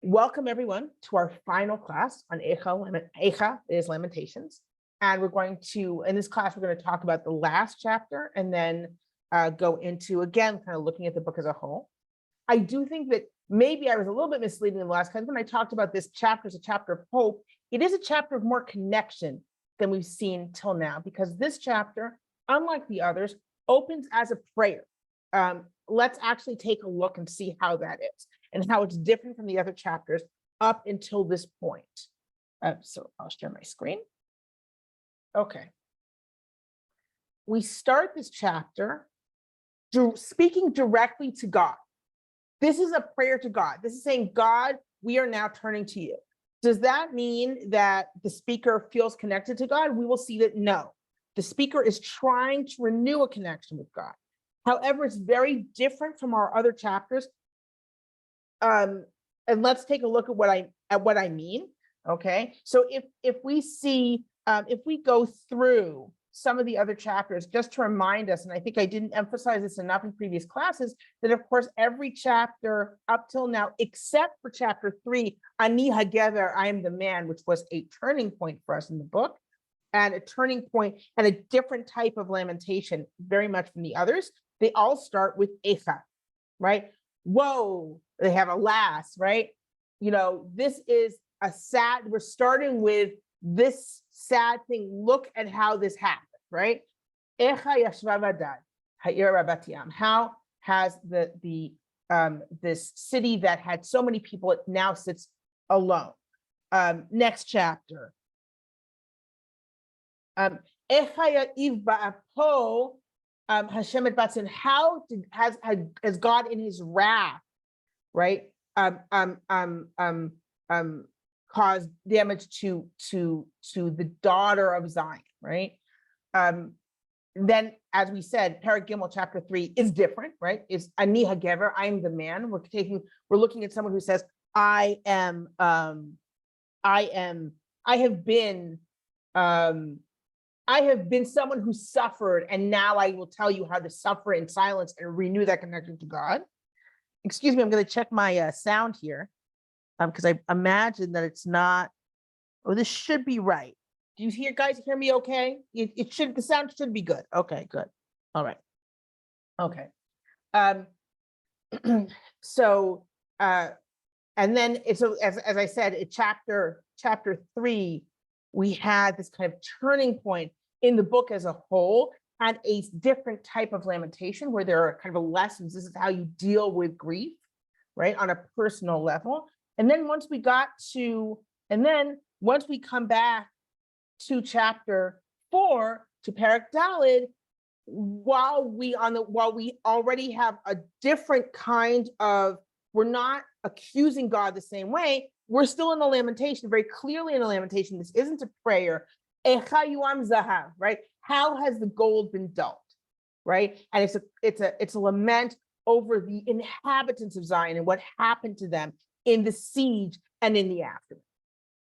Welcome everyone to our final class on Eicha is Lamentations. And we're going to, in this class, we're going to talk about the last chapter and then go into, again, kind of looking at the book as a whole. I do think that maybe I was a little bit misleading in the last class when I talked about this chapter as a chapter of hope. It is a chapter of more connection than we've seen till now, because this chapter, unlike the others, opens as a prayer. Let's actually take a look and see how that is and how it's different from the other chapters up until this point. So I'll share my screen. Okay. We start this chapter speaking directly to God. This is a prayer to God. This is saying, God, we are now turning to you. Does that mean that the speaker feels connected to God? We will see that no. The speaker is trying to renew a connection with God. However, it's very different from our other chapters. And let's take a look at what I mean. Okay, so if we see if we go through some of the other chapters, just to remind us, and I think I didn't emphasize this enough in previous classes, that of course every chapter up till now, except for chapter 3, Ani Hagever, I am the man, which was a turning point for us in the book, and a turning point and a different type of lamentation, very much from the others. They all start with Eicha, right? Whoa, they have alas, right? You know, this is a sad, we're starting with this sad thing. Look at how this happened, right? Eicha yashva vadad, ha'ir rabatiam. How has this city that had so many people, it now sits alone? Next chapter. Eicha ya'iv ba'apo Hashem et batzin. How has God in his wrath, right, caused damage to the daughter of Zion, right? Then, as we said, Perek Gimel chapter 3 is different, right? It's Ani Hagever, I am the man. We're looking at someone who says, I have been someone who suffered, and now I will tell you how to suffer in silence and renew that connection to God. Excuse me, I'm going to check my sound here, because I imagine that it's not. Oh, this should be right. Do you guys hear me okay? It should. The sound should be good. Okay, good. All right. Okay. So, and then so as I said, in chapter 3. We had this kind of turning point in the book as a whole, and a different type of lamentation where there are kind of lessons. This is how you deal with grief, right, on a personal level. And then once we come back to chapter 4, to Perek Daled, while we already have a different kind of, we're not accusing God the same way. We're still in the lamentation, very clearly in the lamentation. This isn't a prayer. Eicha yuam zahav, right? How has the gold been dulled, right? And it's a lament over the inhabitants of Zion and what happened to them in the siege and in the aftermath,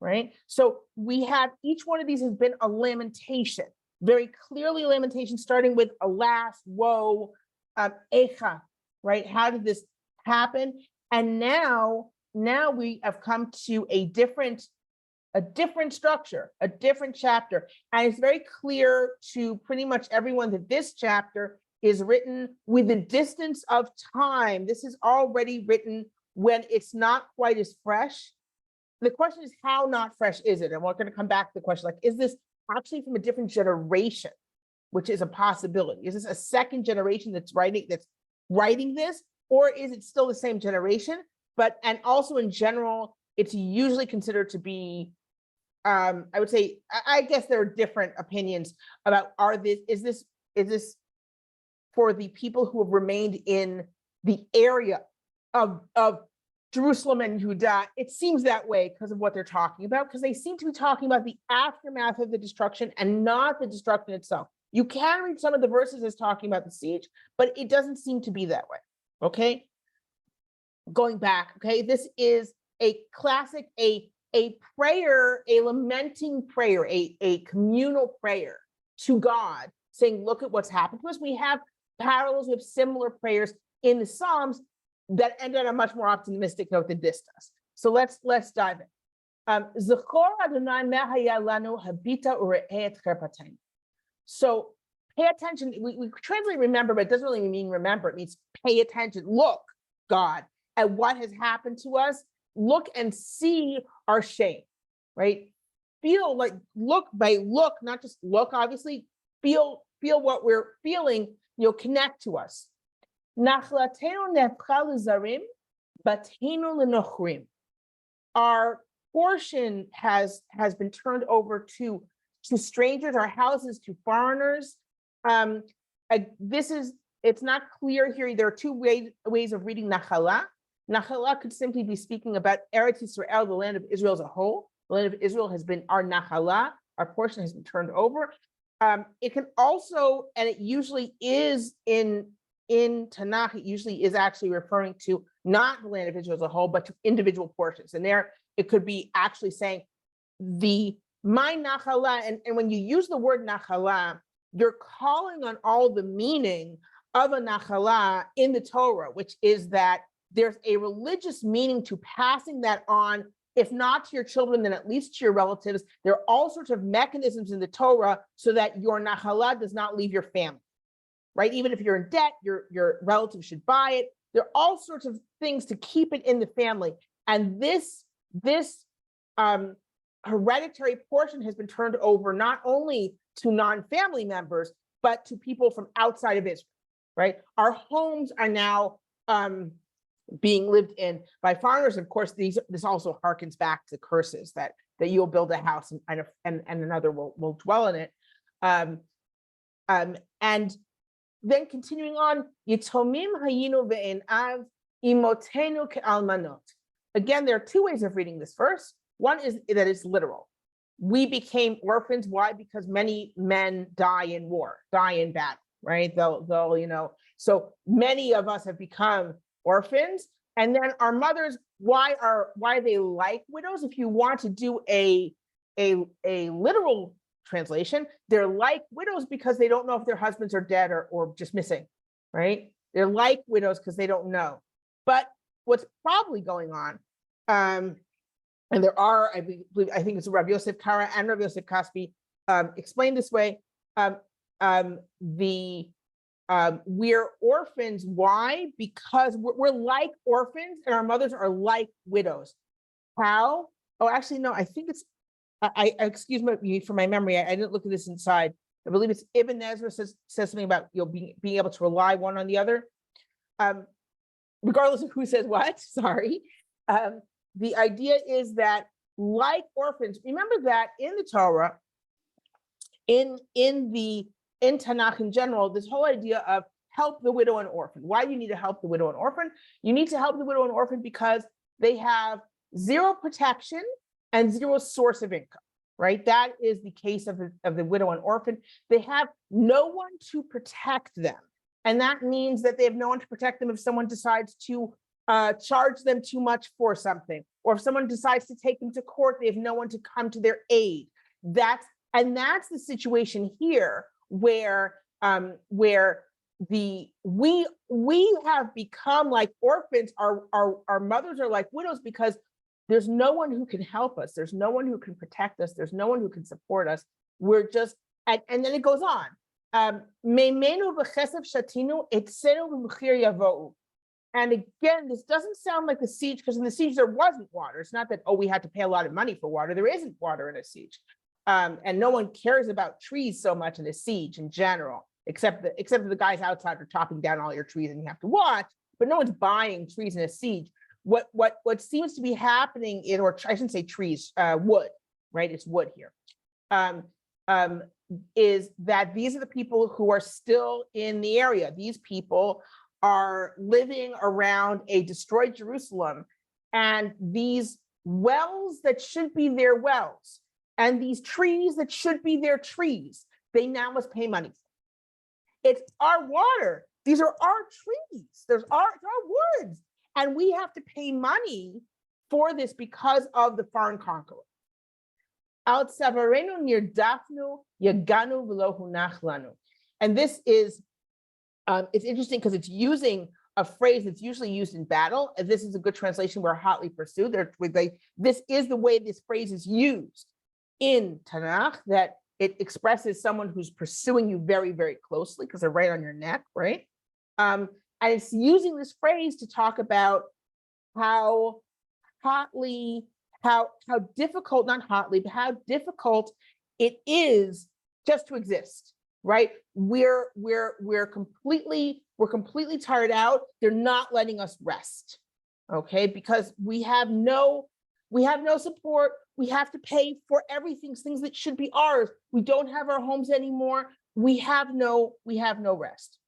right? So we have, each one of these has been a lamentation, very clearly a lamentation, starting with alas, woe, Eicha, right? How did this happen? And now we have come to a different structure, a different chapter. And it's very clear to pretty much everyone that this chapter is written with a distance of time. This is already written when it's not quite as fresh. The question is, how not fresh is it? And we're going to come back to the question, like, is this actually from a different generation, which is a possibility? Is this a second generation that's writing this? Or is it still the same generation? And also in general, it's usually considered to be, I would say, I guess there are different opinions about, is this for the people who have remained in the area of Jerusalem and Judah? It seems that way because of what they're talking about, because they seem to be talking about the aftermath of the destruction and not the destruction itself. You can read some of the verses as talking about the siege, but it doesn't seem to be that way. Okay, going back, okay, this is a classic, a prayer, a lamenting prayer, a communal prayer to God, saying, look at what's happened to us. We have parallels with similar prayers in the Psalms that end on a much more optimistic note than this does. So let's dive in. Zechor Adonai ma haya lanu habita ure'eh et cherpataynu. So pay attention. We translate remember, but it doesn't really mean remember. It means pay attention. Look, God, at what has happened to us. Look and see our shame, right? Feel like look, not just look, obviously, feel what we're feeling, connect to us. Nachlatenu nepcha l'zarim, batenu l'nochrim. Our portion has been turned over to strangers, our houses to foreigners. It's not clear here. There are two ways of reading nachala. Nachala could simply be speaking about Eretz Yisrael, the land of Israel as a whole. The land of Israel has been our nachala, our portion has been turned over. It can also, and it usually is in Tanakh, it usually is actually referring to not the land of Israel as a whole, but to individual portions. And there it could be actually saying my nachala, and when you use the word nachala, you're calling on all the meaning of a nachala in the Torah, which is that there's a religious meaning to passing that on, if not to your children, then at least to your relatives. There are all sorts of mechanisms in the Torah so that your nachala does not leave your family, right? Even if you're in debt, your relative should buy it. There are all sorts of things to keep it in the family. And this hereditary portion has been turned over not only to non-family members, but to people from outside of Israel, right? Our homes are now being lived in by foreigners. Of course, this also harkens back to curses that you'll build a house and another will dwell in it. And then continuing on, Yitomim hayinu ve'enav imotenu ke'almanot. Again, there are two ways of reading this verse. One is that it's literal. We became orphans. Why? Because many men die in war, die in battle, right? They'll so many of us have become orphans. And then our mothers, why are they like widows? If you want to do a literal translation, they're like widows because they don't know if their husbands are dead or just missing, right? They're like widows because they don't know. But what's probably going on, and there are, I think it's Rabbi Yosef Kara and Rabbi Yosef Kaspi explained this way. We're orphans. Why? Because we're like orphans and our mothers are like widows. How? Oh, actually, no, I think it's, I excuse me for my memory. I didn't look at this inside. I believe it's Ibn Ezra says something about being able to rely one on the other. Regardless of who says what, sorry. The idea is that like orphans, remember that in the Torah, in Tanakh in general, this whole idea of help the widow and orphan. Why do you need to help the widow and orphan? You need to help the widow and orphan because they have zero protection and zero source of income, right? That is the case of the widow and orphan. They have no one to protect them. And that means that they have no one to protect them if someone decides to charge them too much for something, or if someone decides to take them to court, they have no one to come to their aid. That's the situation here where we have become like orphans. Our mothers are like widows because there's no one who can help us. There's no one who can protect us. There's no one who can support us. We're just, and then it goes on. And again, this doesn't sound like the siege, because in the siege there wasn't water. It's not that, oh, we had to pay a lot of money for water. There isn't water in a siege. And no one cares about trees so much in a siege in general, except that the guys outside are chopping down all your trees and you have to watch, but no one's buying trees in a siege. What seems to be happening in, or I shouldn't say trees, wood, right? It's wood here. Is that these are the people who are still in the area. These people are living around a destroyed Jerusalem, and these wells that should be their wells, and these trees that should be their trees, they now must pay money for. It's our water. These are our trees. It's our woods. And we have to pay money for this because of the foreign conqueror. And this is, it's interesting because it's using a phrase that's usually used in battle. And this is a good translation, we're hotly pursued. This is the way this phrase is used in Tanakh, that it expresses someone who's pursuing you very, very closely because they're right on your neck, right? And it's using this phrase to talk about how difficult, not hotly, but how difficult it is just to exist, right? We're completely tired out. They're not letting us rest, okay? Because we have no support. We have to pay for everything, things that should be ours. We don't have our homes anymore. We have no rest.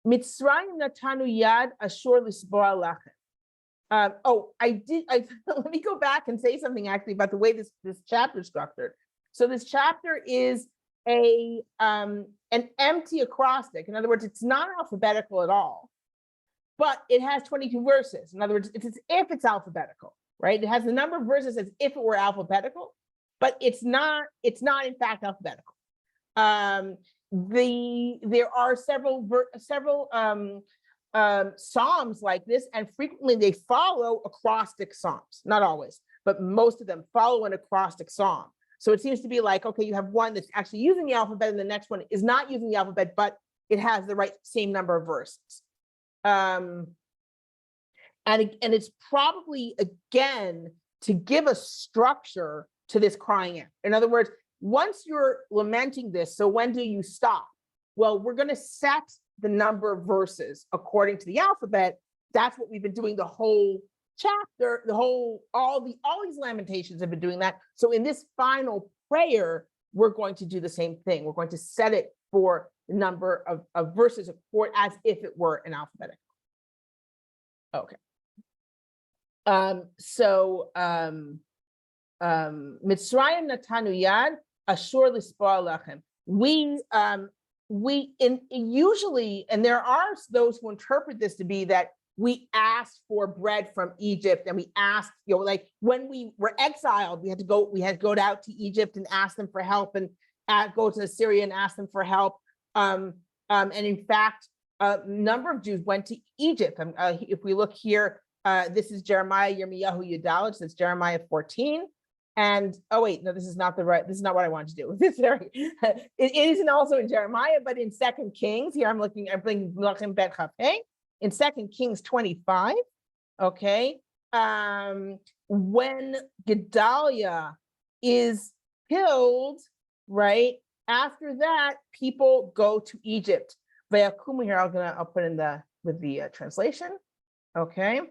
Mitzrayim natanu yad ashur lisboa lachem. Let me go back and say something actually about the way this chapter is structured. So this chapter is an empty acrostic. In other words, it's not alphabetical at all, but it has 22 verses. In other words, it's as if it's alphabetical, right? It has the number of verses as if it were alphabetical, but it's not in fact alphabetical. There are several psalms like this, and frequently they follow acrostic psalms. Not always, but most of them follow an acrostic psalm. So it seems to be like, okay, you have one that's actually using the alphabet, and the next one is not using the alphabet, but it has the same number of verses. And it's probably, again, to give a structure to this crying out. In other words, once you're lamenting this, so when do you stop? Well, we're going to set the number of verses according to the alphabet. That's what we've been doing the whole chapter, all these lamentations have been doing that. So in this final prayer, we're going to do the same thing. We're going to set it for the number of verses as if it were an alphabetical. Okay. Mitzrayim natanu yad ashur lispoa lachem. Usually, and there are those who interpret this to be that we asked for bread from Egypt, and we asked, like when we were exiled, we had to go out to Egypt and ask them for help, and go to Assyria and ask them for help. And in fact, a number of Jews went to Egypt. If we look here, this is Jeremiah, Yirmiyahu, Yudalich. That's Jeremiah 14. And this is not what I wanted to do. It isn't also in Jeremiah, but in 2 Kings. Here I'm bringing Melachim Bet Chafei. In 2 Kings 25, okay, when Gedaliah is killed, right, after that, people go to Egypt. Vayakumu here, I'll put in with the translation, okay.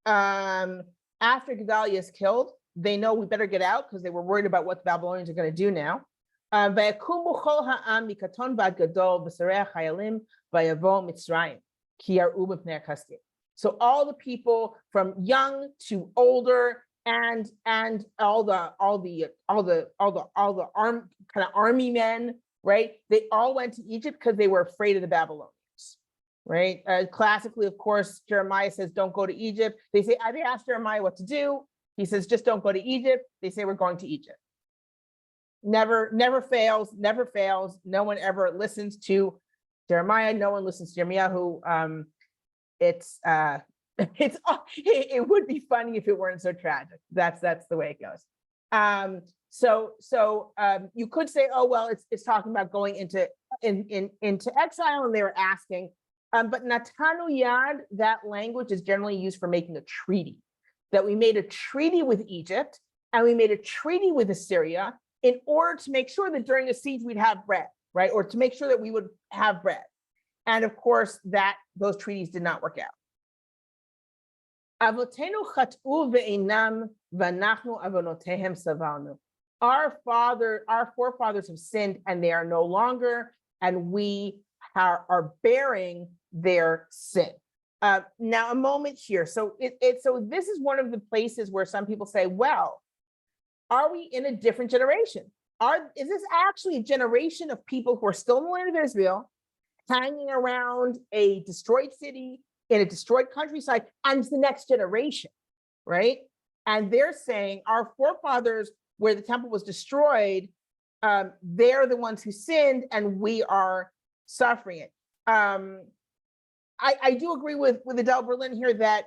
After Gedaliah is killed, they know we better get out because they were worried about what the Babylonians are going to do now. Vayakumu chol ha'am mikatonvad gadol v'sarei chayalim vayavo Mitzrayim. So all the people from young to older and all the army men, right? They all went to Egypt because they were afraid of the Babylonians, right? Classically, of course, Jeremiah says, don't go to Egypt. They asked Jeremiah what to do. He says, just don't go to Egypt. They say, we're going to Egypt. Never fails. No one ever listens to Jeremiah. No one listens to Yirmiyahu. It would be funny if it weren't so tragic. That's the way it goes. So you could say, oh well, it's talking about going into exile, and they were asking. But natanu yad, that language is generally used for making a treaty. That we made a treaty with Egypt and we made a treaty with Assyria in order to make sure that during a siege we'd have bread, right? Or to make sure that we would have bread. And of course, those treaties did not work out. Avotenu chat'u ve'inam v'anachnu avonotehem savalnu. Our forefathers have sinned, and they are no longer, and we are bearing their sin. Now, a moment here. So this is one of the places where some people say, well, are we in a different generation? Is this actually a generation of people who are still in the land of Israel, hanging around a destroyed city in a destroyed countryside, and it's the next generation, right? And they're saying our forefathers, where the temple was destroyed, they're the ones who sinned, and we are suffering it. I do agree with Adele Berlin here that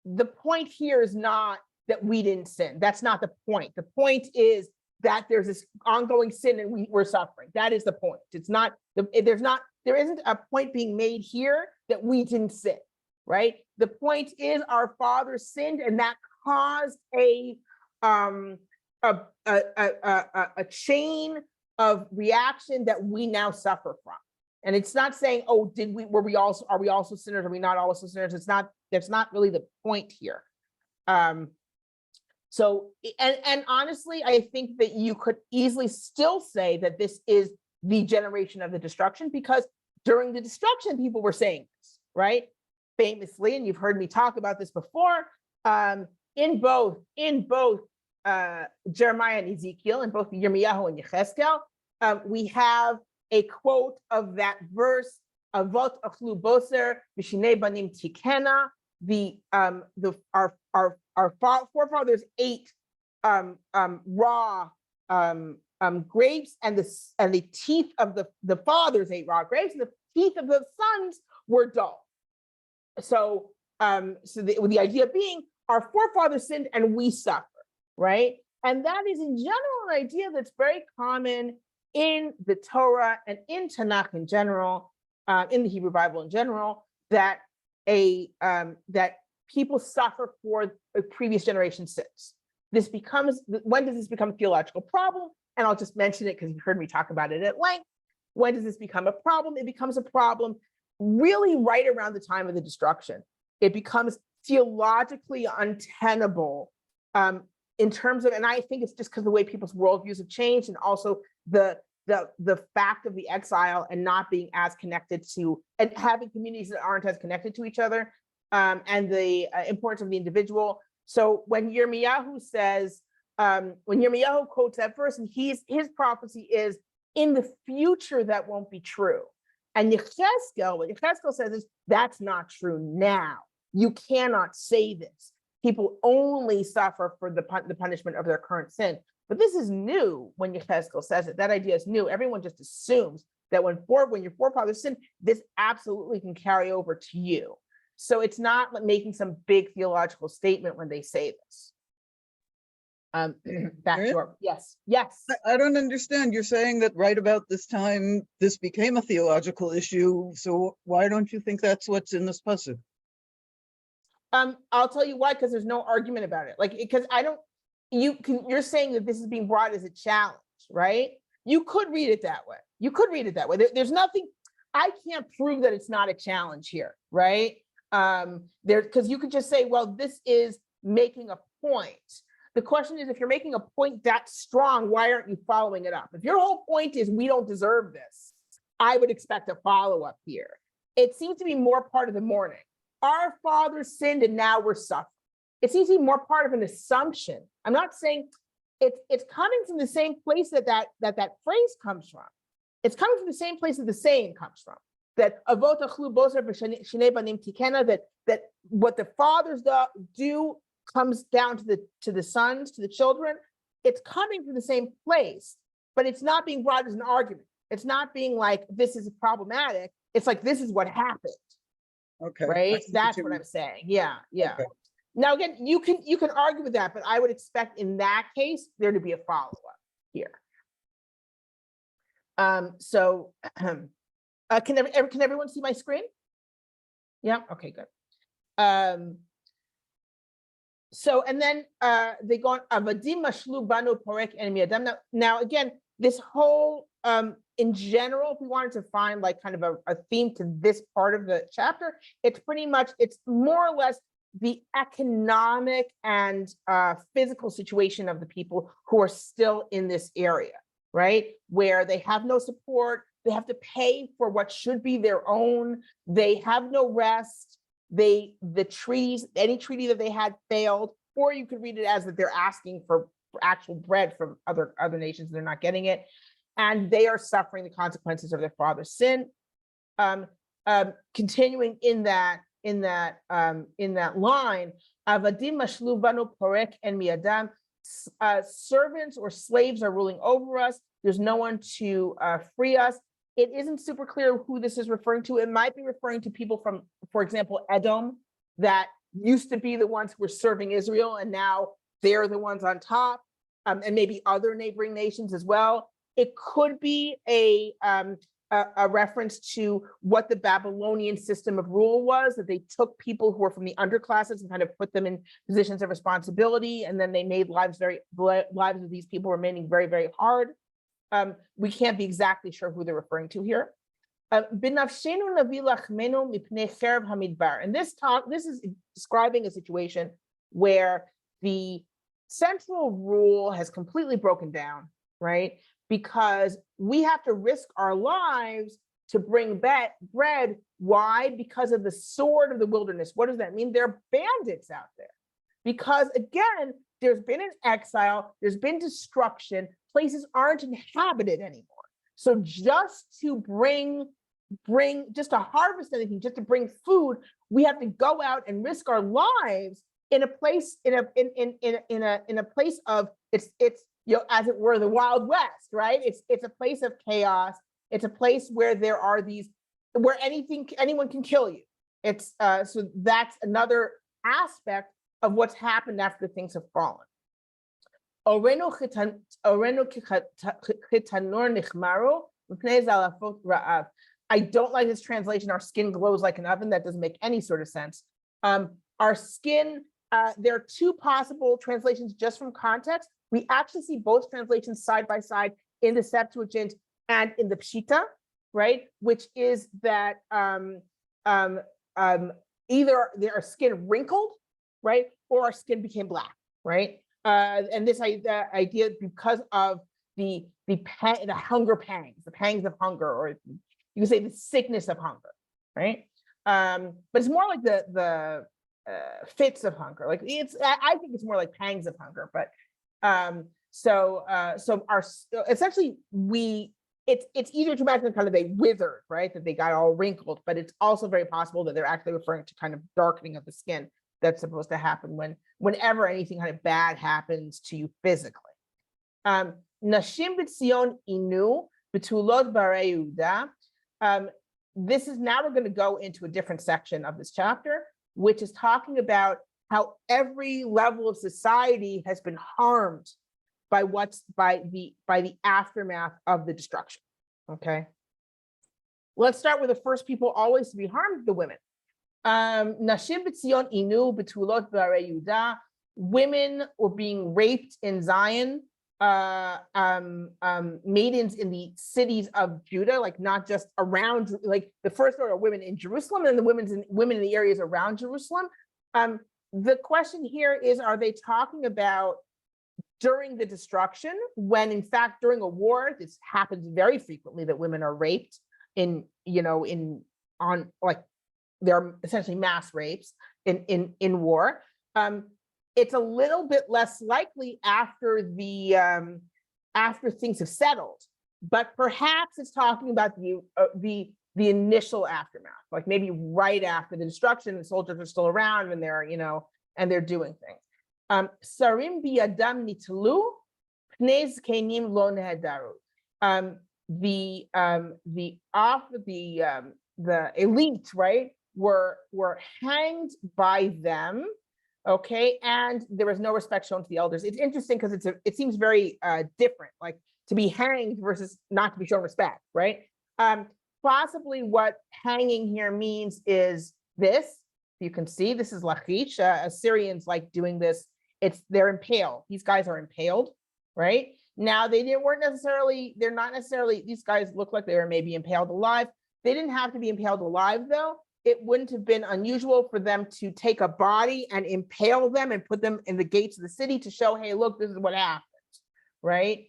the point here is not that we didn't sin. That's not the point. The point is that there's this ongoing sin and we're suffering. That is the point. It's not, there isn't a point being made here that we didn't sin, right? The point is our father sinned, and that caused a chain of reaction that we now suffer from. And it's not saying, oh, are we also sinners? Are we not also sinners? That's not really the point here. So, and honestly, I think that you could easily still say that this is the generation of the destruction, because during the destruction, people were saying this, right? Famously, and you've heard me talk about this before, in both Jeremiah and Ezekiel, in both Yirmiyahu and Yechezkel, we have a quote of that verse, Avot achlu boser v'shinei banim tikena. Our forefathers ate raw grapes, and the teeth of the fathers ate raw grapes, and the teeth of the sons were dull. So, the idea being, our forefathers sinned and we suffer, right? And that is in general an idea that's very common in the Torah and in Tanakh in general, in the Hebrew Bible in general, that people suffer for a previous generation sins. When does this become a theological problem? And I'll just mention it because you've heard me talk about it at length. When does this become a problem? It becomes a problem really right around the time of the destruction. It becomes theologically untenable in terms of, and I think it's just because the way people's worldviews have changed, and also the fact of the exile and not being as connected to, and having communities that aren't as connected to each other, and the importance of the individual. So when Yirmiyahu says, when Yirmiyahu quotes that verse, and his prophecy is, in the future that won't be true. And Yechezkel, what Yechezkel says is, that's not true now. You cannot say this. People only suffer for the punishment of their current sin. But this is new when Yechezkel says it. That idea is new. Everyone just assumes that when your forefathers sinned, this absolutely can carry over to you. So it's not making some big theological statement when they say this. Yes. I don't understand. You're saying that right about this time, this became a theological issue. So why don't you think that's what's in this passage? I'll tell you why, because there's no argument about it. Because you're saying that this is being brought as a challenge, right? You could read it that way. There's nothing, I can't prove that it's not a challenge here, right? Because you could just say, well, this is making a point. The question is, if you're making a point that strong, why aren't you following it up? If your whole point is we don't deserve this, I would expect a follow-up here. It seems to be more part of the mourning. Our fathers sinned and now we're suffering. It seems to be more part of an assumption. I'm not saying it's coming from the same place that phrase comes from. It's coming from the same place that the saying comes from. That avot achlu boser v'shinei banim tikena, that what the fathers do comes down to the sons, to the children. It's coming from the same place, but it's not being brought as an argument. It's not being like, this is problematic. It's like, this is what happened. Okay. Right? That's what I'm saying. Yeah. Okay. Now, again, you can argue with that, but I would expect in that case, there to be a follow-up here. Can everyone see my screen? Yeah, okay, good. So, and then they go on, Avadim mashlu banu porek en miyadam. Now, again, this whole, in general, if we wanted to find like kind of a theme to this part of the chapter, it's more or less the economic and physical situation of the people who are still in this area, right? Where they have no support, they have to pay for what should be their own, they have no rest, any treaty that they had failed, or you could read it as that they're asking for actual bread from other nations, and they're not getting it, and they are suffering the consequences of their father's sin. Continuing in that line, avadim mashlu banu porek en miyadam, servants or slaves are ruling over us. There's no one to free us. it isn't super clear who this is referring to. It might be referring to people from, for example, Edom, that used to be the ones who were serving Israel, and now they're the ones on top, and maybe other neighboring nations as well. It could be a reference to what the Babylonian system of rule was, that they took people who were from the underclasses and kind of put them in positions of responsibility, and then they made lives of these people remaining very, very hard. We can't be exactly sure who they're referring to here. And this is describing a situation where the central rule has completely broken down, right? Because we have to risk our lives to bring bread. Why? Because of the sword of the wilderness. What does that mean? There are bandits out there. Because again, there's been an exile, there's been destruction, places aren't inhabited anymore. So just to bring just to harvest anything, just to bring food, we have to go out and risk our lives in a place in a place of it's as it were the Wild West, right? It's a place of chaos. It's a place where there are where anyone can kill you. It's so that's another aspect of what's happened after things have fallen. I don't like this translation. Our skin glows like an oven. That doesn't make any sort of sense. Our skin, there are two possible translations just from context. We actually see both translations side by side in the Septuagint and in the Pshita, right? Which is that either our skin wrinkled, right? Or our skin became black, right? And this idea because of the hunger pangs, the pangs of hunger, or you can say the sickness of hunger, right? But it's more like the fits of hunger. Like I think it's more like pangs of hunger. But so our essentially it's easier to imagine kind of they withered, right? That they got all wrinkled, but it's also very possible that they're actually referring to kind of darkening of the skin that's supposed to happen whenever anything kind of bad happens to you physically. Nashim b'tzion inu b'tulot barei Yehuda. This is now we're going to go into a different section of this chapter, which is talking about how every level of society has been harmed by the aftermath of the destruction. Okay, let's start with the first people always to be harmed, the women. Nashim b'tzion inu b'tulot barei Yehuda. Women were being raped in Zion. Maidens in the cities of Judah, like not just around, like the first order of women in Jerusalem and the women in the areas around Jerusalem. The question here is, are they talking about during the destruction, when in fact during a war, this happens very frequently that women are raped there are essentially mass rapes in war. It's a little bit less likely after things have settled, but perhaps it's talking about the initial aftermath, like maybe right after the destruction, the soldiers are still around and they're doing things. Sarim biyadam nitlu, pnei zkenim lo nehadaru. The elite, right, were hanged by them. Okay, and there was no respect shown to the elders. It's interesting because it seems very different, like to be hanged versus not to be shown respect, right? Possibly what hanging here means is this. You can see this is Lachish. Assyrians like doing this. They're impaled. These guys are impaled, right? Now they're not necessarily. These guys look like they were maybe impaled alive. They didn't have to be impaled alive though. It wouldn't have been unusual for them to take a body and impale them and put them in the gates of the city to show, hey, look, this is what happened, right?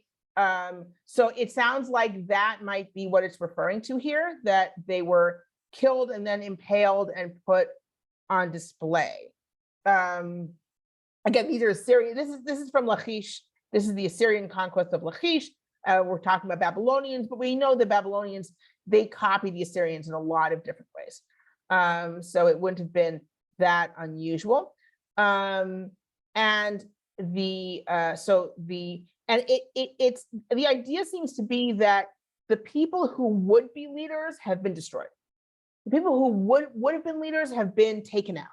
So it sounds like that might be what it's referring to here, that they were killed and then impaled and put on display. Again, these are Assyrian. This is from Lachish. This is the Assyrian conquest of Lachish. We're talking about Babylonians, but we know the Babylonians, they copied the Assyrians in a lot of different ways. So it wouldn't have been that unusual. And the idea seems to be that the people who would be leaders have been destroyed. The people who would have been leaders have been taken out,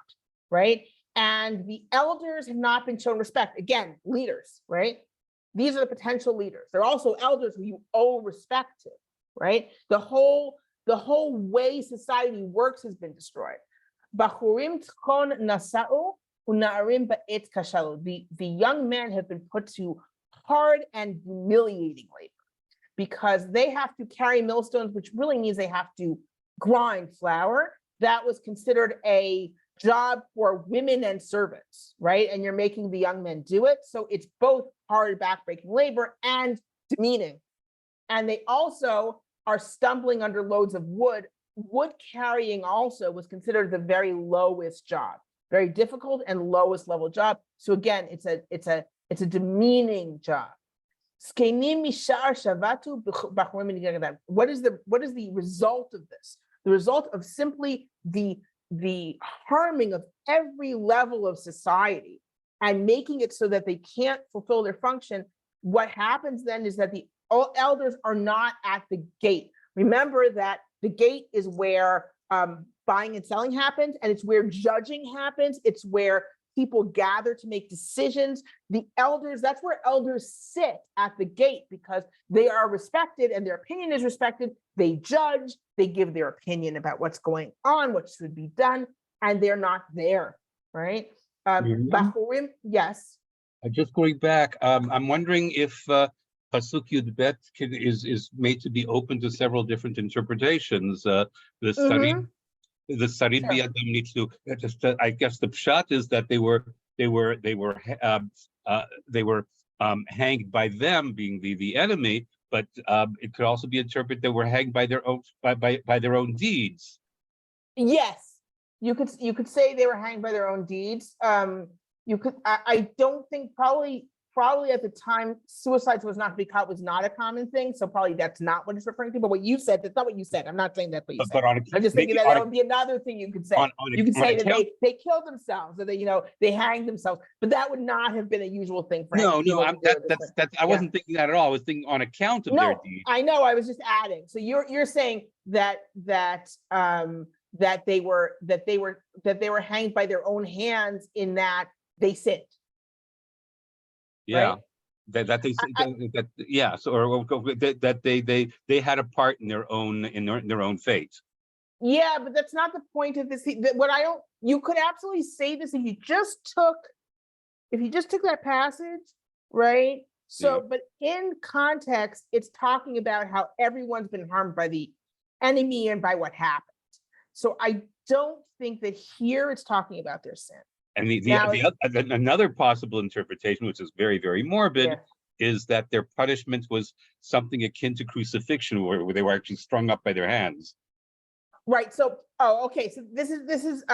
right? And the elders have not been shown respect. Again, leaders, right? These are the potential leaders. They're also elders who you owe respect to, right? The whole way society works has been destroyed. The young men have been put to hard and humiliating labor because they have to carry millstones, which really means they have to grind flour. That was considered a job for women and servants, right? And you're making the young men do it. So it's both hard, backbreaking labor and demeaning. And they also are stumbling under loads of wood. Wood carrying also was considered the very lowest job, very difficult and lowest level job. So again, it's a demeaning job. What is the result of this? The result of simply the harming of every level of society and making it so that they can't fulfill their function. What happens then is that the elders are not at the gate. Remember that the gate is where buying and selling happens, and it's where judging happens. It's where people gather to make decisions. The elders, that's where elders sit at the gate because they are respected and their opinion is respected. They judge, they give their opinion about what's going on, what should be done, and they're not there, right? Bachurim, yes. Just going back, I'm wondering if Pasuk Yud Bet is made to be open to several different interpretations. The Sarid Biyadam needs to. I guess the pshat is that they were hanged by them, being the enemy, but it could also be interpreted they were hanged by their own deeds. Yes, you could say they were hanged by their own deeds. You could. I don't think probably at the time suicides was not to be caught was not a common thing. So probably that's not what it's referring to. But what you said, that's not what you said. I'm not saying that's what you said. I'm just thinking that would be another thing you could say. You could say that they killed themselves, or they hanged themselves, but that would not have been a usual thing for No, I wasn't thinking that at all. I was thinking on account of their deeds. I know. I was just adding. So you're saying that they were hanged by their own hands in that they sinned. Yeah, right? that they had a part in their own fate. Yeah, but that's not the point of this. You could absolutely say this if you just took that passage, right? So, yeah. But in context, it's talking about how everyone's been harmed by the enemy and by what happened. So I don't think that here it's talking about their sin. And another possible interpretation, which is very, very morbid, is that their punishment was something akin to crucifixion, where they were actually strung up by their hands. Right. So, okay. So this is.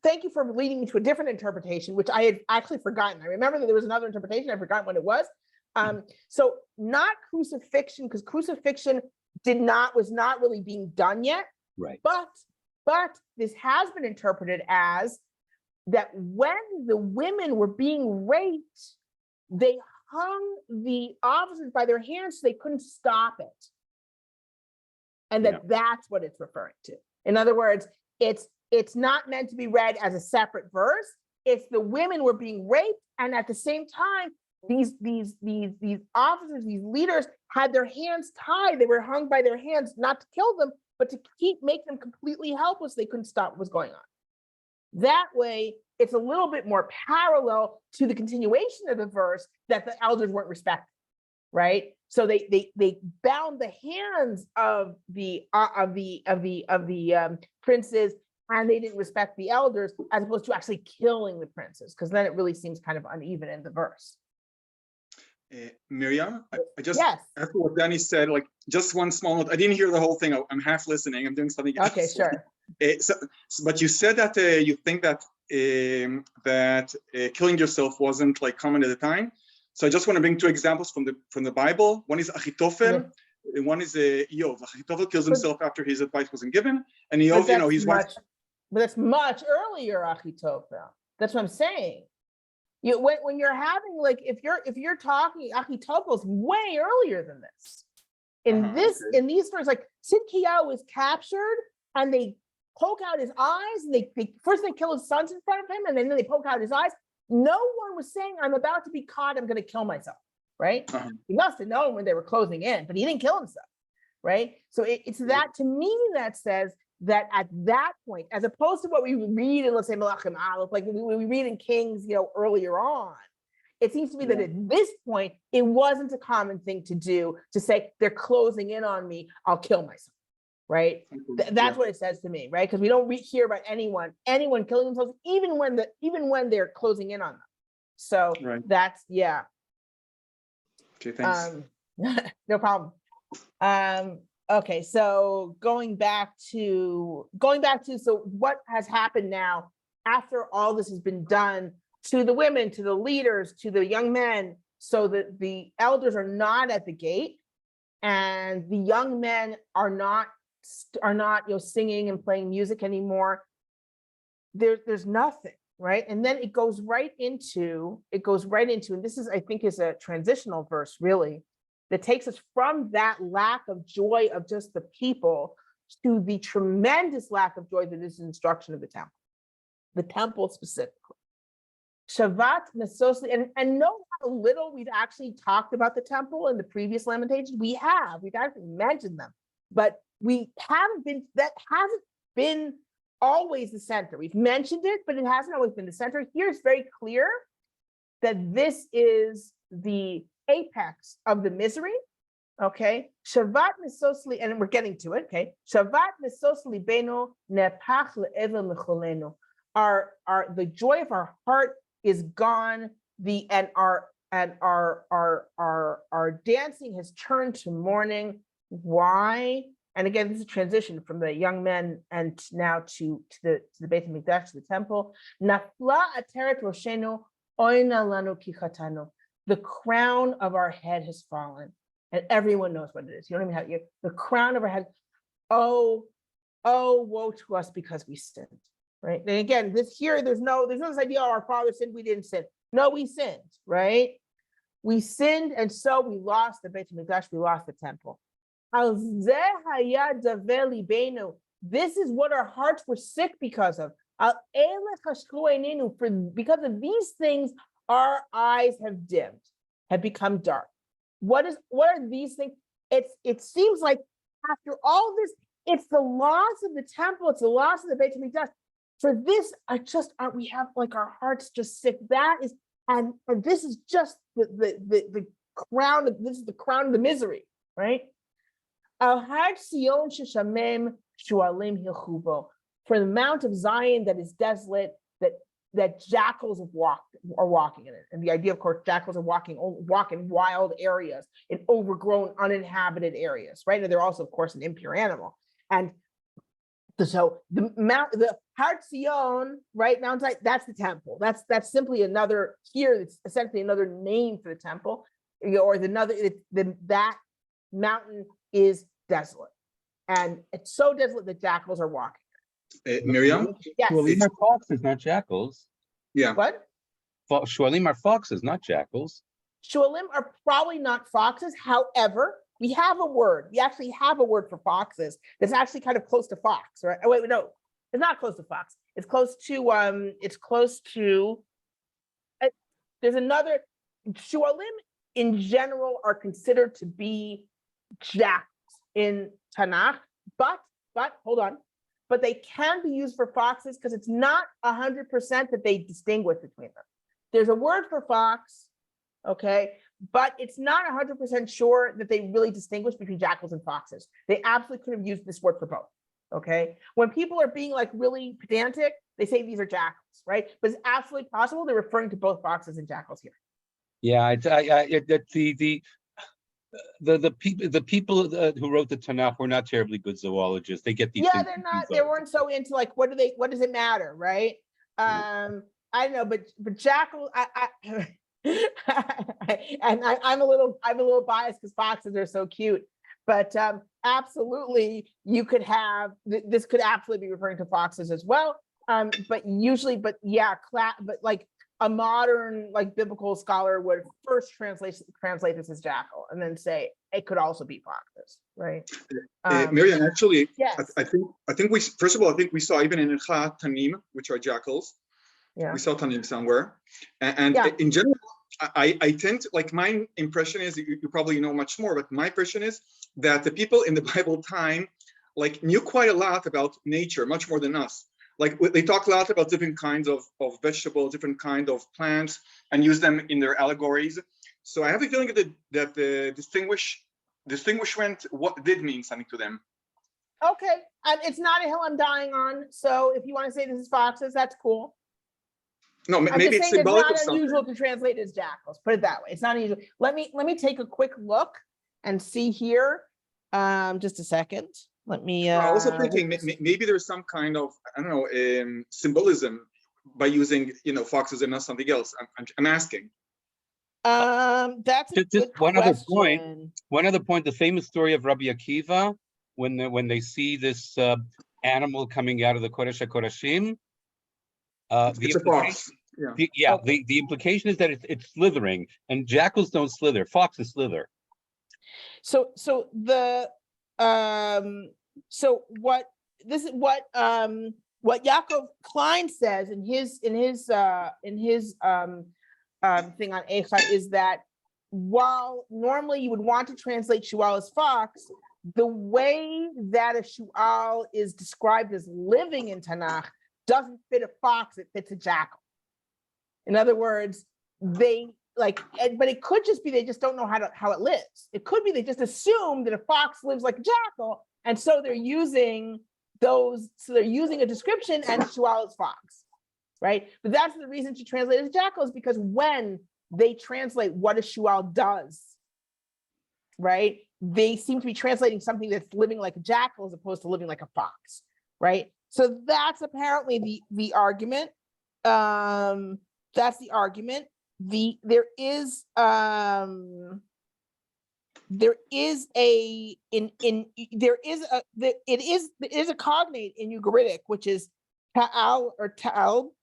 Thank you for leading me to a different interpretation, which I had actually forgotten. I remember that there was another interpretation. I forgot what it was. So not crucifixion, because crucifixion was not really being done yet. Right. But this has been interpreted as that when the women were being raped, they hung the officers by their hands so they couldn't stop it. And that's what it's referring to. In other words, it's not meant to be read as a separate verse. It's the women were being raped, and at the same time, these officers, these leaders had their hands tied. They were hung by their hands, not to kill them, but to make them completely helpless. They couldn't stop what was going on. That way, it's a little bit more parallel to the continuation of the verse that the elders weren't respected, right? So they bound the hands of the princes, and they didn't respect the elders, as opposed to actually killing the princes, because then it really seems kind of uneven in the verse. Miriam, I just after what Danny said, like just one small note. I didn't hear the whole thing. I'm half listening. I'm doing something else. Okay, sure. But you said that you think that killing yourself wasn't like common at the time. So I just want to bring two examples from the Bible. One is Achitophel, and one is Eov. Achitophel kills himself after his advice wasn't given, and Eov, he's but that's much earlier. Achitophel. That's what I'm saying. When you're having, like, if you're talking, Achitophel's way earlier than this. In this, okay. in these stories, like Sidkiyahu is captured and they poke out his eyes. And they first they kill his sons in front of him, and then they poke out his eyes. No one was saying, "I'm about to be caught. I'm going to kill myself." Right? He must have known when they were closing in, but he didn't kill himself. Right? So it's that, to me, that says that at that point, as opposed to what we read in, let's say, Melachim Aleph, like we read in Kings, earlier on, it seems to me that at this point, it wasn't a common thing to do, to say, they're closing in on me, I'll kill myself, right? That's what it says to me, right? Because we don't hear about anyone killing themselves, even when they're closing in on them. So that's, Okay, thanks. no problem. Okay, so going back to, so what has happened now after all this has been done to the women, to the leaders, to the young men, so that the elders are not at the gate and the young men are not singing and playing music anymore. There's nothing, right? And then it goes right into, and this is, I think, is a transitional verse, really, that takes us from that lack of joy of just the people to the tremendous lack of joy that is the destruction of the temple specifically. Shavat Mesosli, and know how little we've actually talked about the temple in the previous Lamentations. We've actually mentioned them, but that hasn't been always the center. We've mentioned it, but it hasn't always been the center. Here it's very clear that this is the apex of the misery. Okay, Shavat Mesosli, and we're getting to it. Okay, Shavat Mesosli Beno Nepach le'evel mecholenu. The joy of our heart is gone. Our dancing has turned to mourning. Why? And again, this is a transition from the young men and now to the Beit HaMikdash, to the temple. Nafla ateret roshenu oina lanu kichatanu. The crown of our head has fallen, and everyone knows what it is. You don't even have the crown of our head. Oh, woe to us because we sinned. Right. And again, there's no this idea, our father sinned, we didn't sin. No, we sinned, right? We sinned, and so we lost the Beit HaMikdash, we lost the temple. This is what our hearts were sick because of. Because of these things, our eyes have dimmed, have become dark. What are these things? It seems like after all this, it's the loss of the temple, it's the loss of the Beit HaMikdash. For this, we have like our hearts just sick. That is, and this is just the crown of, this is the crown of the misery, right? For the Mount of Zion that is desolate, that jackals are walking in it. And the idea, of course, jackals are walk in wild areas, in overgrown, uninhabited areas, right? And they're also, of course, an impure animal. And so the Har Zion, right, Mount Zion, that's the temple. That's simply another, here, it's essentially another name for the temple, or that mountain is desolate. And it's so desolate that jackals are walking. Miriam? Yes. Shualim are foxes, not jackals. Yeah. What? Shualim are foxes, not jackals. Shualim are probably not foxes. However, we have a word. We actually have a word for foxes that's actually kind of close to fox, right? Oh, wait, no, it's not close to fox. It's close to, there's another, Shualim in general are considered to be jackals in Tanakh, but hold on, but they can be used for foxes because it's not 100% that they distinguish between them. There's a word for fox, okay, but it's not 100% sure that they really distinguish between jackals and foxes. They absolutely could have used this word for both, okay? When people are being like really pedantic, they say these are jackals, right? But it's absolutely possible they're referring to both foxes and jackals here. Yeah, the people who wrote the Tanakh were not terribly good zoologists. They get these things. Yeah, they're not. They weren't so into like what does it matter, right? I don't know, but jackal. I'm a little biased because foxes are so cute, but absolutely you could have this could absolutely be referring to foxes as well. But usually, but yeah, but like a modern like biblical scholar would first translate this as jackal and then say it could also be foxes, right? Miriam, actually, Yes. I think we first of all, I think we saw even in Eicha tanim, which are jackals. Yeah. We saw tanim somewhere, and Yeah. in general, I tend to, like, my impression is, you probably know much more, but my impression is that the people in the Bible time like knew quite a lot about nature, much more than us. Like they talk a lot about different kinds of vegetables, different kind of plants, and use them in their allegories. So I have a feeling that the distinguishment what did mean something to them. Okay, it's not a hill I'm dying on. So if you want to say this is foxes, that's cool. No, I'm maybe just it's saying it's symbolic of not something. unusual to translate as jackals. Put it that way. It's not unusual. Let me take a quick look and see here. Just a second. Let me. I was also thinking maybe there's some kind of, I don't know, symbolism by using, foxes and not something else. I'm asking. That's a Just good one other point. question. One other point, the famous story of Rabbi Akiva, when they see this animal coming out of the Kodesh HaKodashim. It's a fox. Yeah. The implication is that it's slithering, and jackals don't slither, foxes slither. So what Yaakov Klein says in his thing on Eicha is that while normally you would want to translate shual as fox, the way that a shual is described as living in Tanakh doesn't fit a fox, it fits a jackal. In other words, they but it could just be they just don't know how it lives. It could be they just assume that a fox lives like a jackal, and so they're using a description and shual is fox, right? But that's the reason to translate as jackal is because when they translate what a shual does, right, they seem to be translating something that's living like a jackal as opposed to living like a fox, right? So that's apparently the argument. That's the argument. There is a cognate in Ugaritic, which is ta'al or ta'al,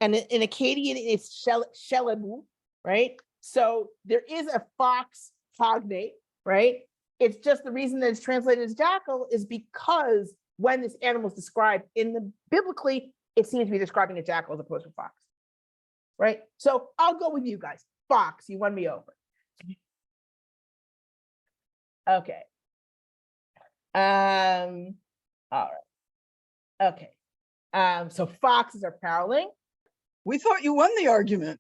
and in Akkadian it's shelebu, right? So there is a fox cognate, right? It's just the reason that it's translated as jackal is because when this animal is described in the biblically, it seems to be describing a jackal as opposed to a fox. Right? So I'll go with you guys. Fox, you won me over. Okay. All right. Okay. So foxes are prowling. We thought you won the argument.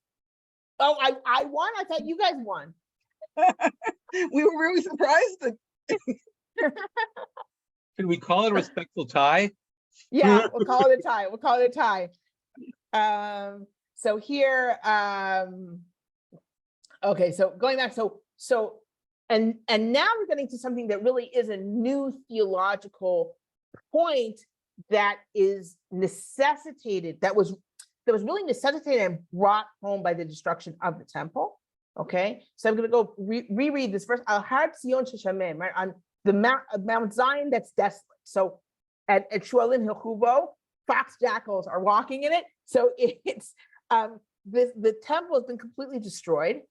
Oh, I won? I thought you guys won. We were really surprised that Can we call it a respectful tie? Yeah, we'll call it a tie. We'll call it a tie. So here, okay, so going back, and now we're getting to something that really is a new theological point that is necessitated, that was really necessitated and brought home by the destruction of the temple. Okay, so I'm going to go reread this verse. Al Har Tzion Sheshamem, right, on the Mount Zion that's desolate. So at Shualim Hilchubo, fox jackals are walking in it. So it's the temple has been completely destroyed.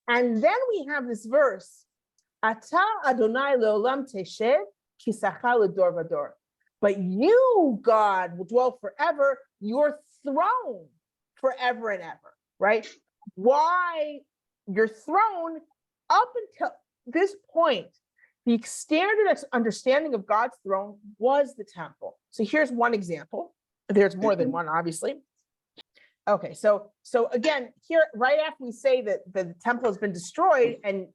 And then we have this verse, Ata Adonai leolam teshed kisacha ledor vador. But you, God, will dwell forever, your throne forever and ever, right? Why your throne up until this point, the standard understanding of God's throne was the temple. So here's one example. There's more than one, obviously. Okay, so again, here, right after we say that the temple has been destroyed and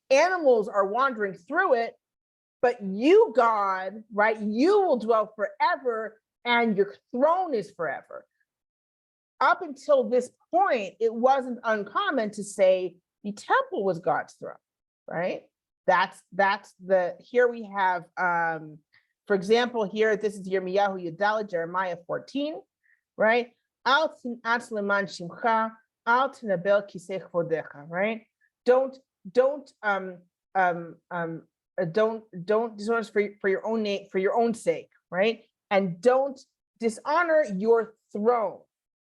animals are wandering through it, but you, God, right, you will dwell forever and your throne is forever. Up until this point, it wasn't uncommon to say the temple was God's throne, right? That's here we have, for example, here, this is Yirmiyahu Yudala, Jeremiah 14, right? Right? Don't dishonor for your own name, for your own sake, right? And don't dishonor your throne.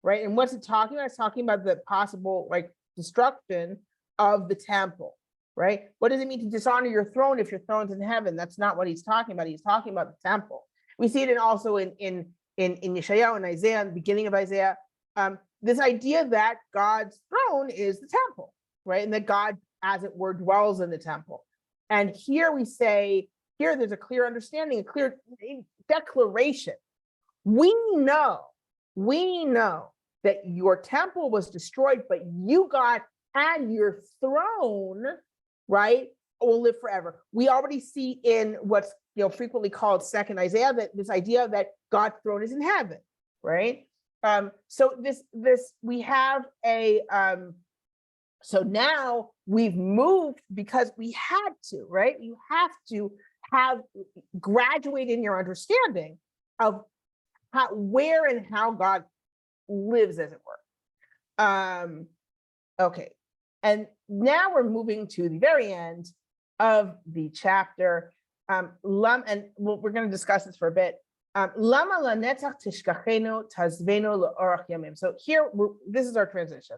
right? And what's it talking about? It's talking about the possible like destruction of the temple, right? What does it mean to dishonor your throne if your throne's in heaven? That's not what he's talking about. He's talking about the temple. We see it also in Yeshayahu and Isaiah, in the beginning of Isaiah, this idea that God's throne is the temple, right? And that God, as it were, dwells in the temple. And here we say, here there's a clear understanding, a clear declaration. We know that your temple was destroyed, but you, God, and your throne, right, will live forever. We already see in what's frequently called second Isaiah that this idea that God's throne is in heaven, right? So this we have a so now we've moved because we had to, right? You have to have graduate in your understanding of where and how God lives, as it were. Okay, and now we're moving to the very end of the chapter. And we're going to discuss this for a bit. Lama lanetzach tishkachenu tazvenu le'orach yamim. So here, this is our transition.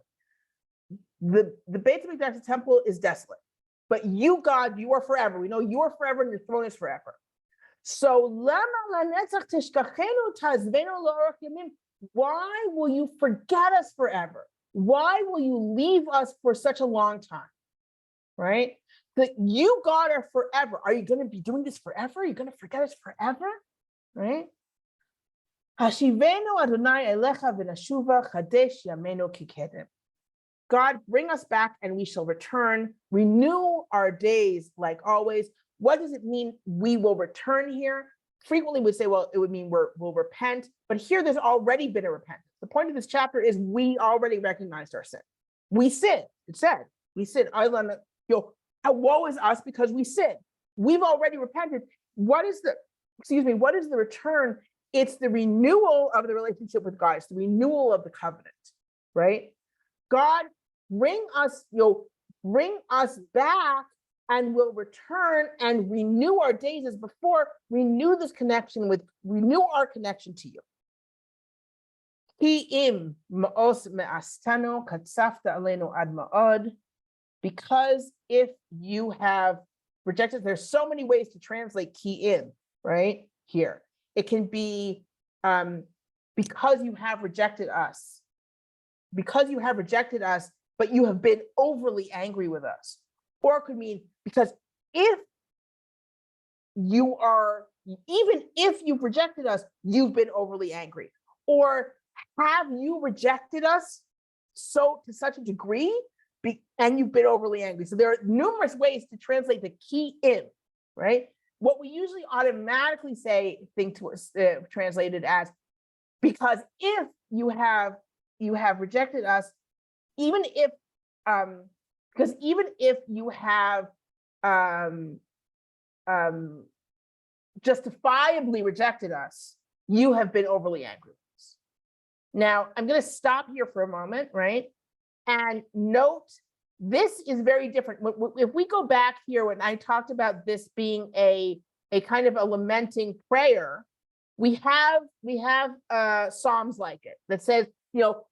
The Beit HaMikdash, the temple, is desolate, but you, God, you are forever. We know you are forever, and your throne is forever. So lama lanetzach tishkachenu tazvenu le'orach yamim. Why will you forget us forever? Why will you leave us for such a long time? Right? That you, God, are forever. Are you going to be doing this forever? Are you going to forget us forever? Right? Hashivenu Adonai elecha v'nashuva chadesh yamenu kikedem. God, bring us back and we shall return. Renew our days like always. What does it mean we will return here? Frequently we say, well, it would mean we'll repent. But here there's already been a repentance. The point of this chapter is we already recognized our sin. We sinned. It said, we sinned. Woe is us because we sinned. We've already repented. What is the return? It's the renewal of the relationship with God. It's the renewal of the covenant, right? God, bring us back and we'll return and renew our days as before, renew our connection to you. Because if you have rejected, there's so many ways to translate ki-im, right? Here. It can be because you have rejected us. Because you have rejected us, but you have been overly angry with us. Or it could mean because even if you've rejected us, you've been overly angry. Or have you rejected us to such a degree and you've been overly angry? So there are numerous ways to translate the ki-im, right? What we usually automatically translate it as, because if you have rejected us, even if you have justifiably rejected us, you have been overly angry with us. Now, I'm going to stop here for a moment, right? And note, this is very different. If we go back here, when I talked about this being a kind of a lamenting prayer, we have Psalms like it that says,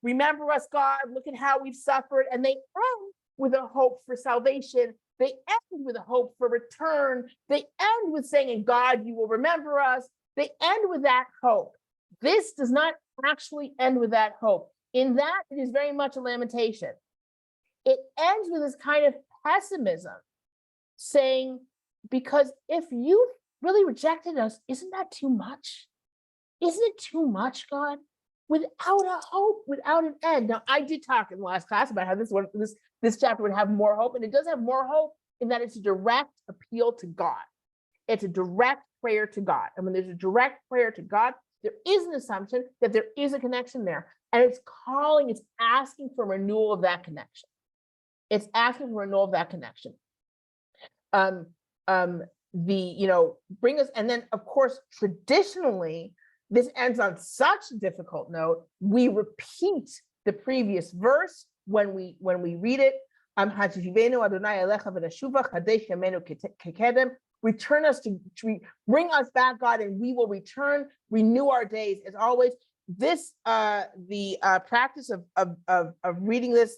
remember us, God, look at how we've suffered. And they end with a hope for salvation. They end with a hope for return. They end with saying, and God, you will remember us. They end with that hope. This does not actually end with that hope. In that, it is very much a lamentation. It ends with this kind of pessimism, saying, because if you really rejected us, isn't that too much? Isn't it too much, God? Without a hope, without an end. Now, I did talk in the last class about how this chapter would have more hope, and it does have more hope in that it's a direct appeal to God. It's a direct prayer to God. And when there's a direct prayer to God, there is an assumption that there is a connection there. And it's asking for renewal of that connection. It's asking for renewal of that connection. Bring us, and then of course, traditionally, this ends on such a difficult note. We repeat the previous verse when we read it. Return us bring us back, God, and we will return, renew our days as always. practice of reading this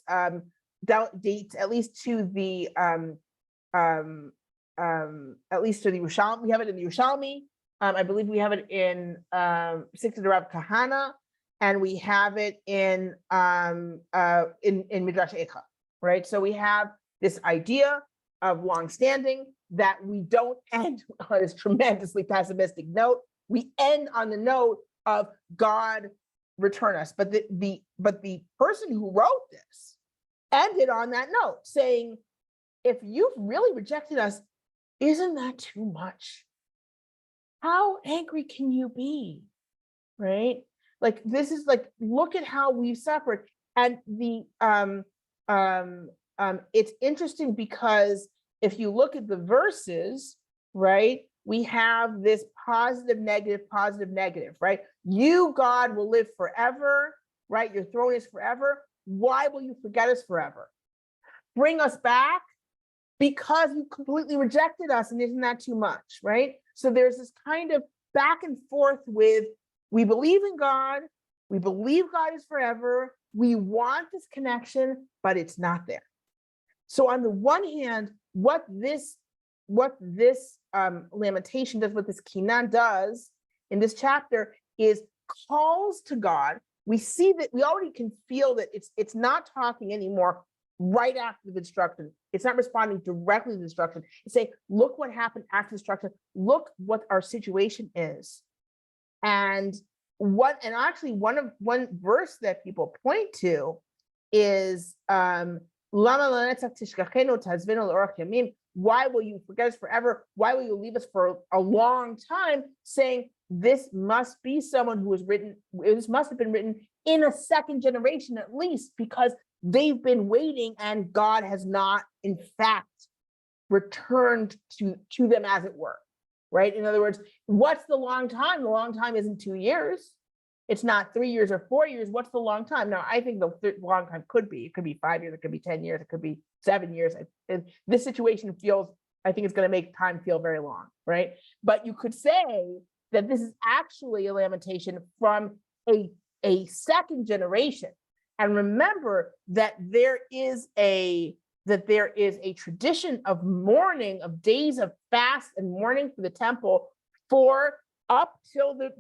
dates at least to the Yerushalmi. We have it in the Yerushalmi. I believe we have it in Sikha Rav Kahana, and we have it in Midrash Eicha, right? So we have this idea of longstanding that we don't end on this tremendously pessimistic note. We end on the note of God return us. But the person who wrote this ended on that note, saying, if you've really rejected us, isn't that too much? How angry can you be? Right? Like, this is like, look at how we've suffered. And it's interesting because if you look at the verses, right, we have this positive, negative, right? You, God, will live forever, right? Your throne is forever. Why will you forget us forever? Bring us back because you completely rejected us, and isn't that too much, right? So there's this kind of back and forth with, we believe in God, we believe God is forever, we want this connection, but it's not there. So on the one hand, what this lamentation does, what this Kinan does in this chapter is calls to God. We see that we already can feel that it's not talking anymore right after the destruction. It's not responding directly to the destruction. It's saying, look what happened after destruction. Look what our situation is. And one verse that people point to is why will you forget us forever? Why will you leave us for a long time? Saying this must be someone who was written, this must have been written in a second generation at least, because they've been waiting and God has not, in fact, returned to them, as it were, right? In other words, what's the long time? The long time isn't 2 years. It's not 3 years or 4 years. What's the long time? Now, I think the long time could be 5 years, it could be 10 years, it could be 7 years. This situation feels, I think it's going to make time feel very long, right? But you could say that this is actually a lamentation from a second generation. And remember that there is a tradition of mourning, of days of fast and mourning for the temple for up till the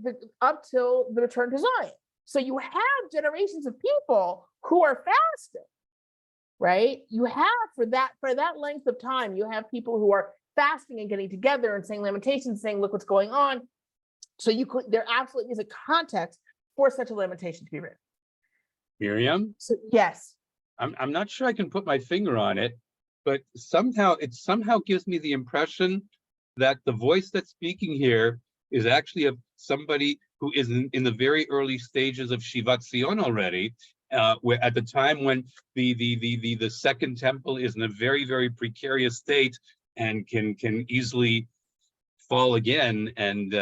return to Zion. So you have generations of people who are fasting, right? You have for that length of time, you have people who are fasting and getting together and saying lamentations, saying, look what's going on. So there absolutely is a context for such a lamentation to be written. Miriam? So, yes. I'm not sure I can put my finger on it, but it somehow gives me the impression that the voice that's speaking here is actually of somebody who is in the very early stages of Shivat Zion already, where at the time when the second temple is in a very, very precarious state and can easily fall again. And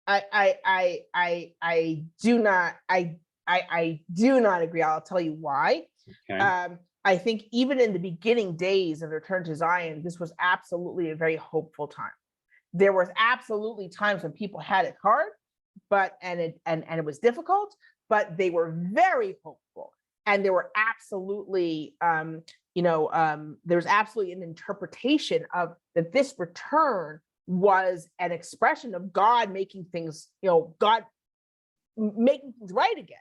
I do not agree. I'll tell you why. okay. I think even in the beginning days of the return to Zion, this was absolutely a very hopeful time. There was absolutely times when people had it hard, and it was difficult, but they were very hopeful. And there were absolutely, there's absolutely an interpretation of that this return was an expression of God making things, God making things right again,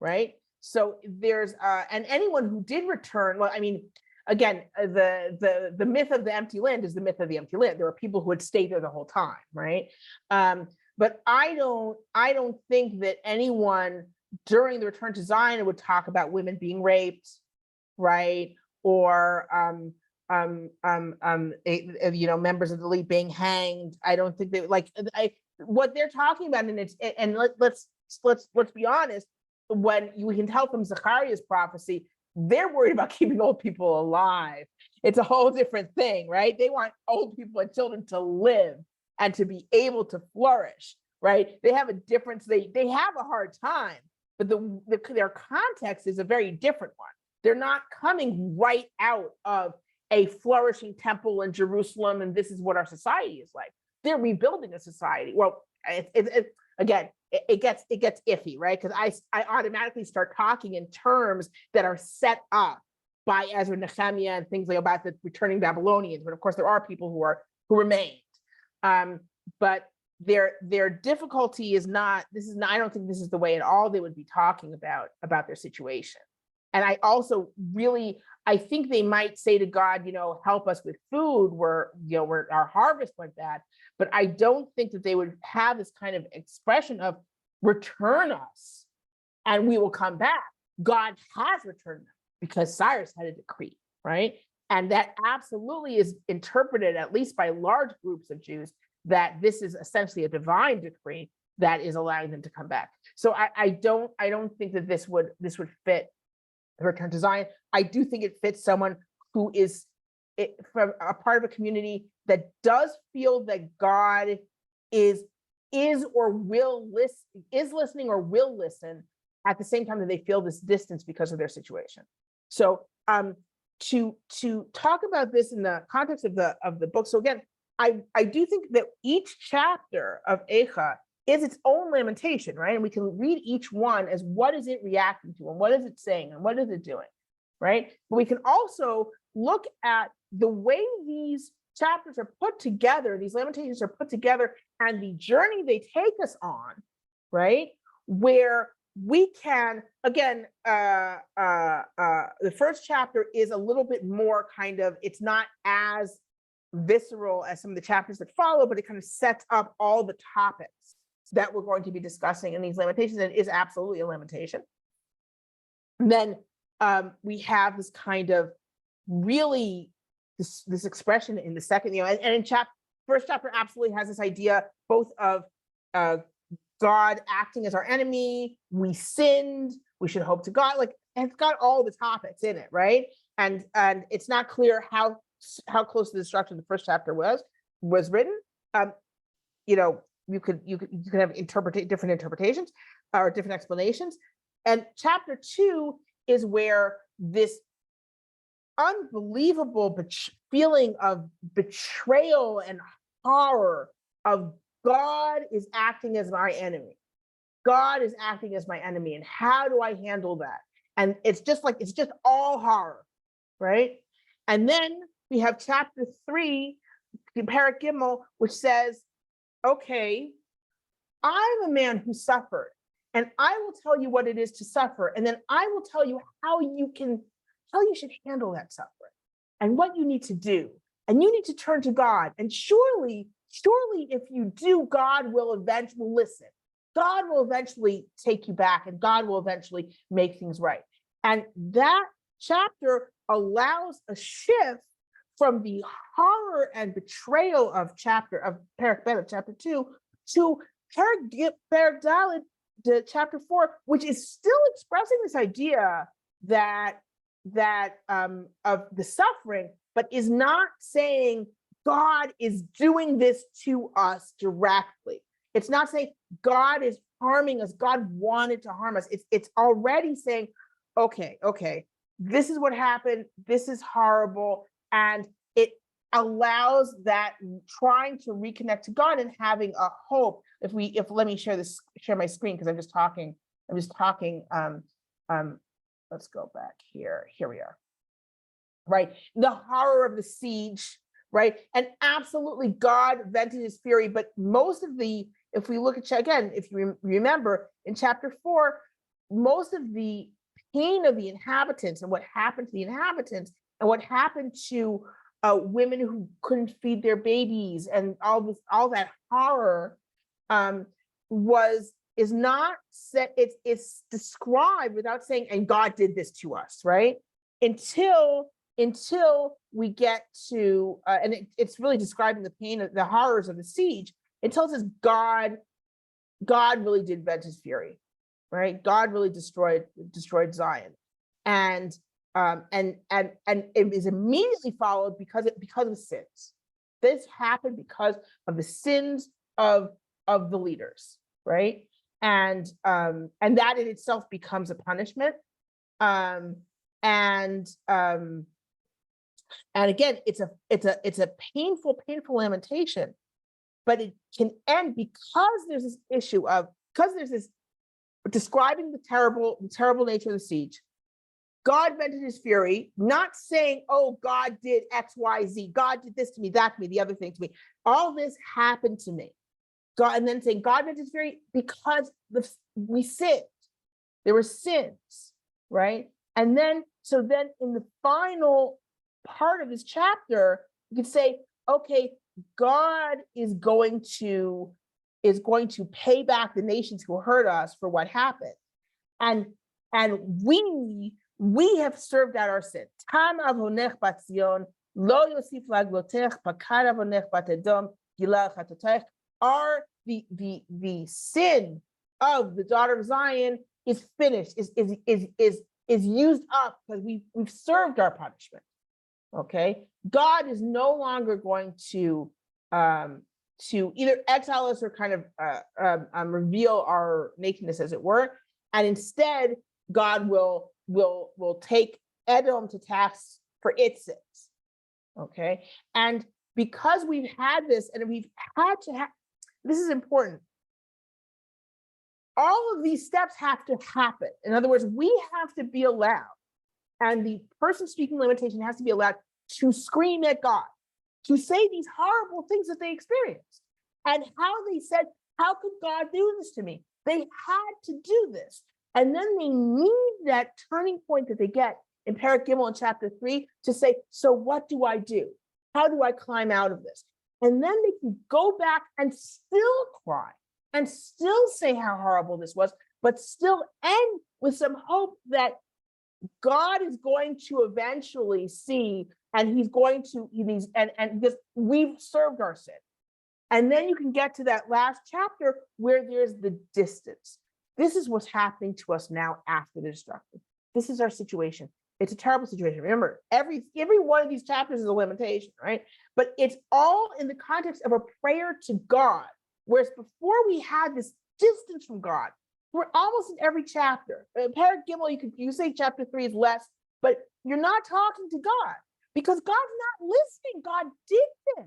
right? So there's, and anyone who did return, well, I mean, again, the myth of the empty land is the myth of the empty land. There are people who had stayed there the whole time, right? But I don't think that anyone during the return to Zion would talk about women being raped, right? Or members of the elite being hanged. I don't think they what they're talking about, and let's be honest. When we can tell from Zechariah's prophecy, they're worried about keeping old people alive. It's a whole different thing, right? They want old people and children to live and to be able to flourish, right? They have a difference. They have a hard time, but their context is a very different one. They're not coming right out of a flourishing temple in Jerusalem, and this is what our society is like. They're rebuilding a society. Well, again, it gets iffy, right? Because I automatically start talking in terms that are set up by Ezra, Nehemiah, and things like about the returning Babylonians. But of course, there are people who remained. But their difficulty is not. I don't think this is the way at all they would be talking about their situation. And I also I think they might say to God, help us with food where our harvest went bad. But I don't think that they would have this kind of expression of return us and we will come back. God has returned them because Cyrus had a decree, right? And that absolutely is interpreted, at least by large groups of Jews, that this is essentially a divine decree that is allowing them to come back. So I don't think that this would fit the return to Zion. I do think it fits someone who is from a part of a community that does feel that God is or will listen, is listening or will listen at the same time that they feel this distance because of their situation. So to talk about this in the context of the book. So again, I do think that each chapter of Eicha is its own lamentation, right? And we can read each one as what is it reacting to and what is it saying and what is it doing, right? But we can also look at the way these chapters are put together, these lamentations are put together, and the journey they take us on, right? Where we can, again, the first chapter is a little bit more kind of, it's not as visceral as some of the chapters that follow, but it kind of sets up all the topics that we're going to be discussing in these lamentations, and it is absolutely a lamentation. And then we have this kind of really this expression in the second, and in first chapter absolutely has this idea both of God acting as our enemy, we sinned, we should hope to God, and it's got all the topics in it, right? And it's not clear how close to the destruction the first chapter was written. You could have different interpretations or different explanations. And chapter 2 is where this unbelievable feeling of betrayal and horror of God is acting as my enemy. God is acting as my enemy. And how do I handle that? And it's just all horror, right? And then we have chapter 3, Perek Gimel, which says, okay, I'm a man who suffered, and I will tell you what it is to suffer, and then I will tell you how you should handle that suffering and what you need to do. And you need to turn to God. And surely, if you do, God will eventually listen. God will eventually take you back, and God will eventually make things right. And that chapter allows a shift from the horror and betrayal of Perek Beth, chapter 2, to Perek Dalet, to chapter 4, which is still expressing this idea that of the suffering, but is not saying God is doing this to us directly. It's not saying God is harming us. God wanted to harm us. It's already saying, okay, this is what happened. This is horrible. And it allows that trying to reconnect to God and having a hope. Let me share my screen because I'm just talking. Let's go back here. Here we are. Right. The horror of the siege, right? And absolutely God vented his fury, but most of if we look at, again, if you remember in chapter 4, most of the pain of the inhabitants and what happened to the inhabitants and what happened to women who couldn't feed their babies and all that horror is not set. It's described without saying, and God did this to us, right? Until we get to, and it's really describing the pain, the horrors of the siege. Until it says God really did vent his fury, right? God really destroyed Zion, and it is immediately followed because of sins. This happened because of the sins of the leaders, right? And that in itself becomes a punishment. And again, it's a painful lamentation. but it can end because there's this issue of, because there's this describing the terrible nature of the siege. God vented his fury, not saying, oh, God did X, Y, Z. God did this to me, that to me, the other thing to me. All this happened to me. God, and then saying God vented his fury because we sinned. There were sins, right? And then, so then in the final part of this chapter, you could say, okay, God is going to pay back the nations who hurt us for what happened. And we have served out our sin. Tam avonech bat Zion, lo yosif laglotech, pakar avonech bat Edom, gilal chatotech. The sin of the daughter of Zion is finished, is used up because we've served our punishment. Okay, God is no longer going to either exile us or kind of reveal our nakedness, as it were, and instead God will take Edom to task for its sins. Okay, and because we've had this, and we've had to have, this is important. All of these steps have to happen. In other words, we have to be allowed, and the person speaking lamentation has to be allowed to scream at God, to say these horrible things that they experienced, and how they said, how could God do this to me? They had to do this. And then they need that turning point that they get in Perek Gimel in chapter 3 to say, so what do I do? How do I climb out of this? And then they can go back and still cry and still say how horrible this was, but still end with some hope that God is going to eventually see, and he's going to, and because we've served our sin. And then you can get to that last chapter where there's the distance. This is what's happening to us now after the destruction. This is our situation. It's a terrible situation. Remember, every one of these chapters is a lamentation, right? But it's all in the context of a prayer to God. Whereas before we had this distance from God, we're almost in every chapter. Perek Gimel, you say chapter 3 is less, but you're not talking to God because God's not listening. God did this.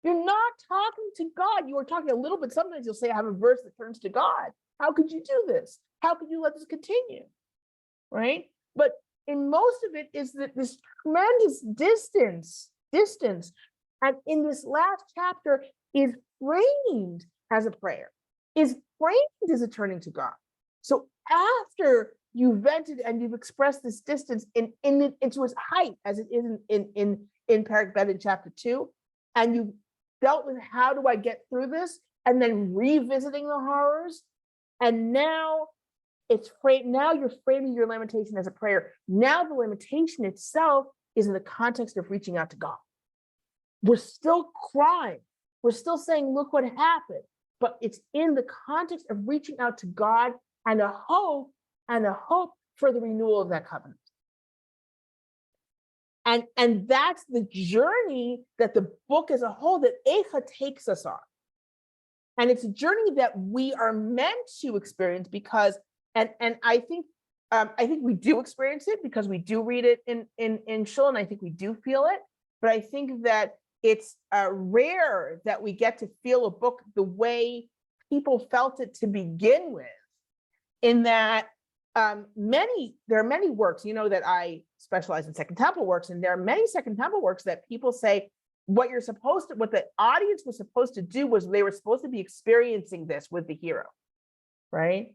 You're not talking to God. You are talking a little bit. Sometimes you'll say, I have a verse that turns to God. How could you do this? How could you let this continue? Right? But in most of it is that this tremendous distance. And in this last chapter is framed as a prayer, is framed as a turning to God. So after you've vented and you've expressed this distance into its height, as it is in Perek Bet in chapter 2, and you've dealt with how do I get through this, and then revisiting the horrors, and now it's now you're framing your lamentation as a prayer. Now the lamentation itself is in the context of reaching out to God. We're still crying. We're still saying, look what happened. But it's in the context of reaching out to God and a hope for the renewal of that covenant. And that's the journey that the book as a whole, that Eicha takes us on. And it's a journey that we are meant to experience because, and I think we do experience it because we do read it in Shul, and I think we do feel it. But I think that it's rare that we get to feel a book the way people felt it to begin with, in that there are many works, that I specialize in Second Temple works, and there are many Second Temple works that people say what the audience was supposed to do was they were supposed to be experiencing this with the hero, right?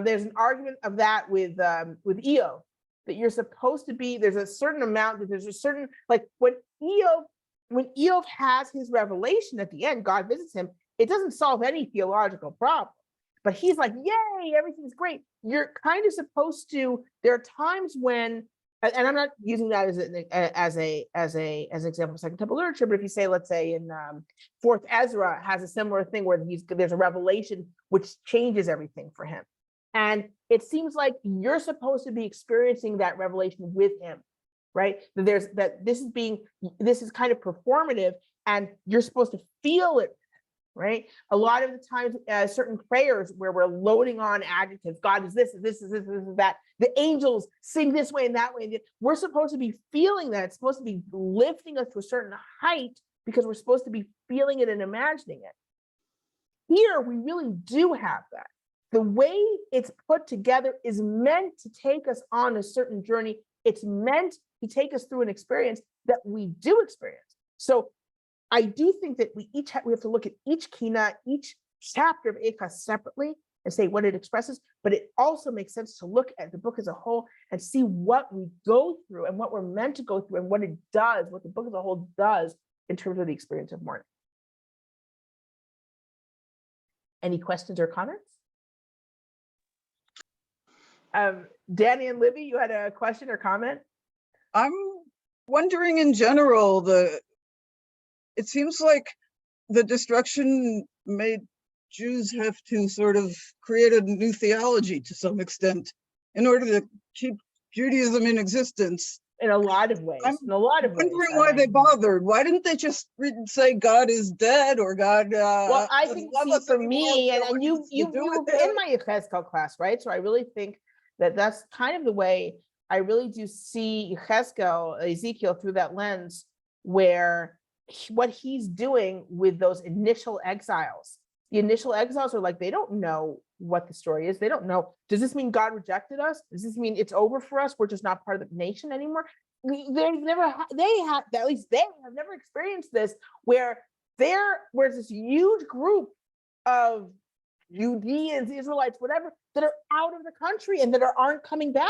There's an argument of that with Eov, that you're supposed to be, there's a certain amount, that there's a certain, like when Eov has his revelation at the end, God visits him, it doesn't solve any theological problem. But he's like, yay, everything's great. You're kind of supposed to, there are times when, and I'm not using that as an example of Second Temple literature, but if you say, let's say in Fourth Ezra has a similar thing where there's a revelation which changes everything for him. And it seems like you're supposed to be experiencing that revelation with him, right? This is kind of performative, and you're supposed to feel it, right? A lot of the times, certain prayers where we're loading on adjectives, God is this, this is that. The angels sing this way and that way. We're supposed to be feeling that. It's supposed to be lifting us to a certain height because we're supposed to be feeling it and imagining it. Here, we really do have that. The way it's put together is meant to take us on a certain journey. It's meant to take us through an experience that we do experience. So I do think that we have to look at each kina, each chapter of Eicha separately and say what it expresses, but it also makes sense to look at the book as a whole and see what we go through and what we're meant to go through and what it does, what the book as a whole does in terms of the experience of mourning. Any questions or comments? Danny and Libby, you had a question or comment? I'm wondering in general, it seems like the destruction made Jews have to sort of create a new theology to some extent in order to keep Judaism in existence. In a lot of ways. In a lot of ways. Wondering why they bothered. Why didn't they just say God is dead or God? Well, I think for me, and you were in my Yechezkel class, right? So I really think that that's kind of the way I really do see Ezekiel through that lens, where what he's doing with those initial exiles. The initial exiles are like, they don't know what the story is. They don't know. Does this mean God rejected us? Does this mean it's over for us? We're just not part of the nation anymore. At least they have never experienced this, where there's this huge group of Judeans, Israelites, whatever, that are out of the country and that aren't coming back,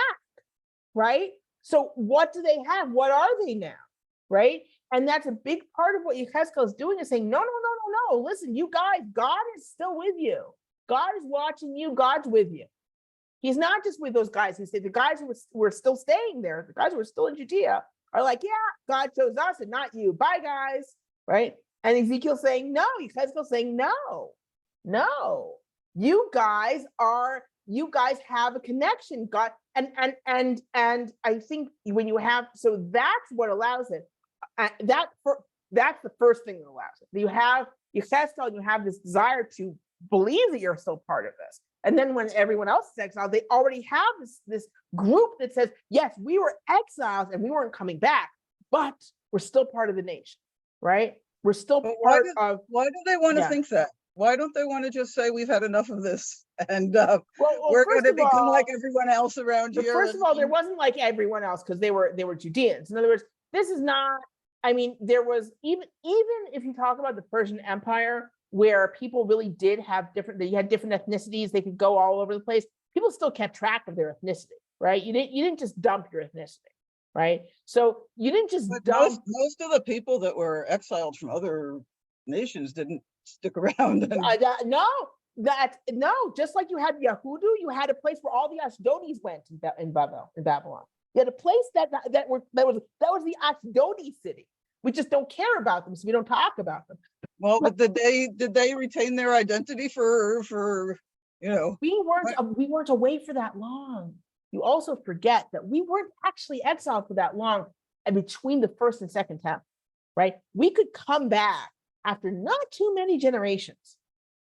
right? So what do they have? What are they now, right? And that's a big part of what Yechezkel is doing, is saying, no. Listen, you guys, God is still with you. God is watching you. God's with you. He's not just with those guys. He said the guys who were still staying there, the guys who were still in Judea are like, yeah, God chose us and not you. Bye, guys, right? And Ezekiel's saying, no. Yechezkel's saying, no. You guys have a connection, God. And I think when you have, so that's what allows it. That's the first thing that allows it. You have Yechezkel, and you have this desire to believe that you're still part of this. And then when everyone else is exiled, they already have this group that says, yes, we were exiles and we weren't coming back, but we're still part of the nation, right? We're still part of. Why do they want to think that? Why don't they want to just say we've had enough of this and we're going to become like everyone else around here? First of all, there wasn't like everyone else, because they were Judeans. In other words, this is not. I mean, there was even if you talk about the Persian Empire, where people really did have they had different ethnicities, they could go all over the place. People still kept track of their ethnicity, right? You didn't just dump your ethnicity, right? So you didn't just dump. Most of the people that were exiled from other nations didn't stick around. Just like you had Yehudu, you had a place where all the Ashdodis went in Babylon. You had a place that was the Ashdodi city. We just don't care about them, so we don't talk about them. Well, but did they retain their identity for We weren't away for that long. You also forget that we weren't actually exiled for that long, and between the first and second temple, right? We could come back after not too many generations,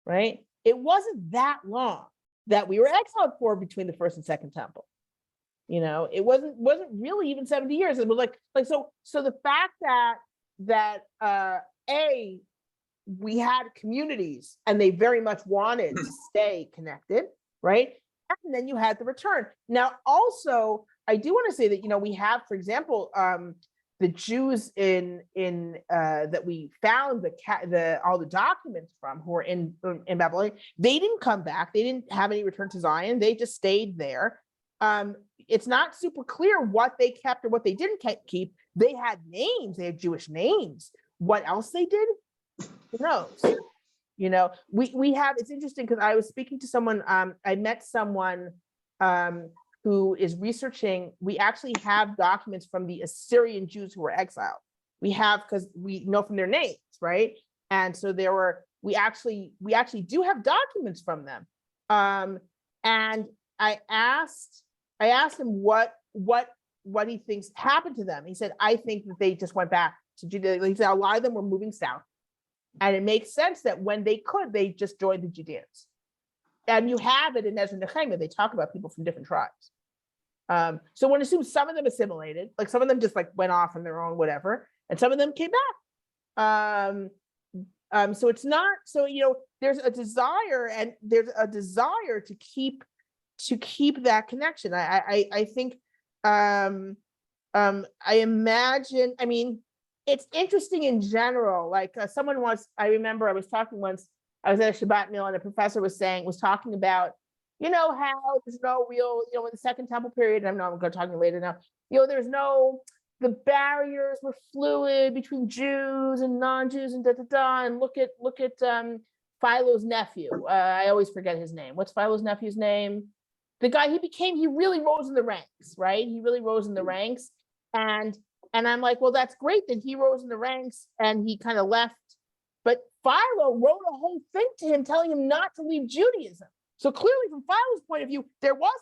right? It wasn't that long that we were exiled for between the first and second temple. It wasn't really even 70 years. It was like so the fact that we had communities and they very much wanted to stay connected, right? And then you had the return. Now, also, I do want to say that we have, for example, the Jews in that we found all the documents from, who were in Babylon. They didn't come back. They didn't have any return to Zion. They just stayed there. It's not super clear what they kept or what they didn't keep. They had names. They had Jewish names. What else they did? Who knows? We have. It's interesting because I was speaking to someone. I met someone who is researching. We actually have documents from the Assyrian Jews who were exiled. We have, because we know from their names, right? And so we actually do have documents from them. And I asked him what he thinks happened to them. He said, I think that they just went back to Judea. He said a lot of them were moving south. And it makes sense that when they could, they just joined the Judeans. And you have it in Ezra and Nehemiah, they talk about people from different tribes. So one assumes some of them assimilated, like some of them just went off on their own, whatever, and some of them came back. So it's not, so, there's a desire to keep that connection. I think, I imagine, I mean, it's interesting in general, like someone once, I remember I was talking once, I was at a Shabbat meal and a professor was talking about, how there's no real, in the Second Temple period, and I'm going to talk to you later now, there's no, the barriers were fluid between Jews and non-Jews and and look at Philo's nephew. I always forget his name. What's Philo's nephew's name? The guy he really rose in the ranks, right? He really rose in the ranks. And I'm like, well, that's great that he rose in the ranks and he kind of left. But Philo wrote a whole thing to him telling him not to leave Judaism. So clearly from Philo's point of view, there was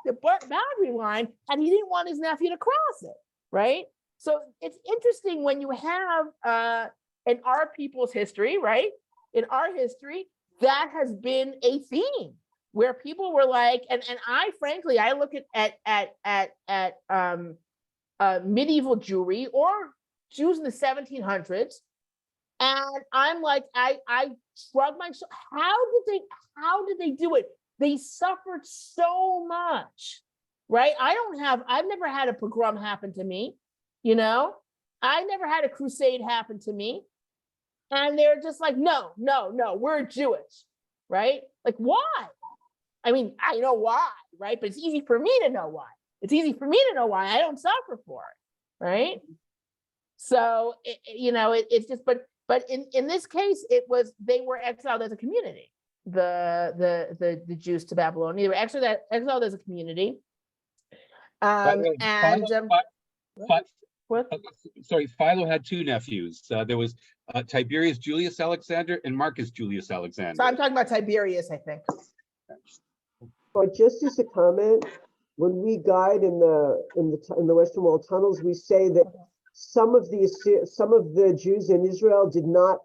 the boundary line and he didn't want his nephew to cross it, right? So it's interesting when you have in our people's history, right? In our history, that has been a theme where people were like, and I frankly, I look at medieval Jewry or Jews in the 1700s, and I'm like, I shrug my shoulders. How did they do it? They suffered so much, right? I've never had a pogrom happen to me, I never had a crusade happen to me. And they're just like, no, we're Jewish, right? Like, why? I mean, I know why, right? But it's easy for me to know why. It's easy for me to know why I don't suffer for it, right? So, it's just, but in this case, they were exiled as a community. The Jews to Babylon, they were exiled as a community. Sorry, Philo had two nephews. There was Tiberius Julius Alexander and Marcus Julius Alexander. So I'm talking about Tiberius, I think. But just as a comment, when we guide in the Western Wall tunnels, we say that some of the Jews in Israel did not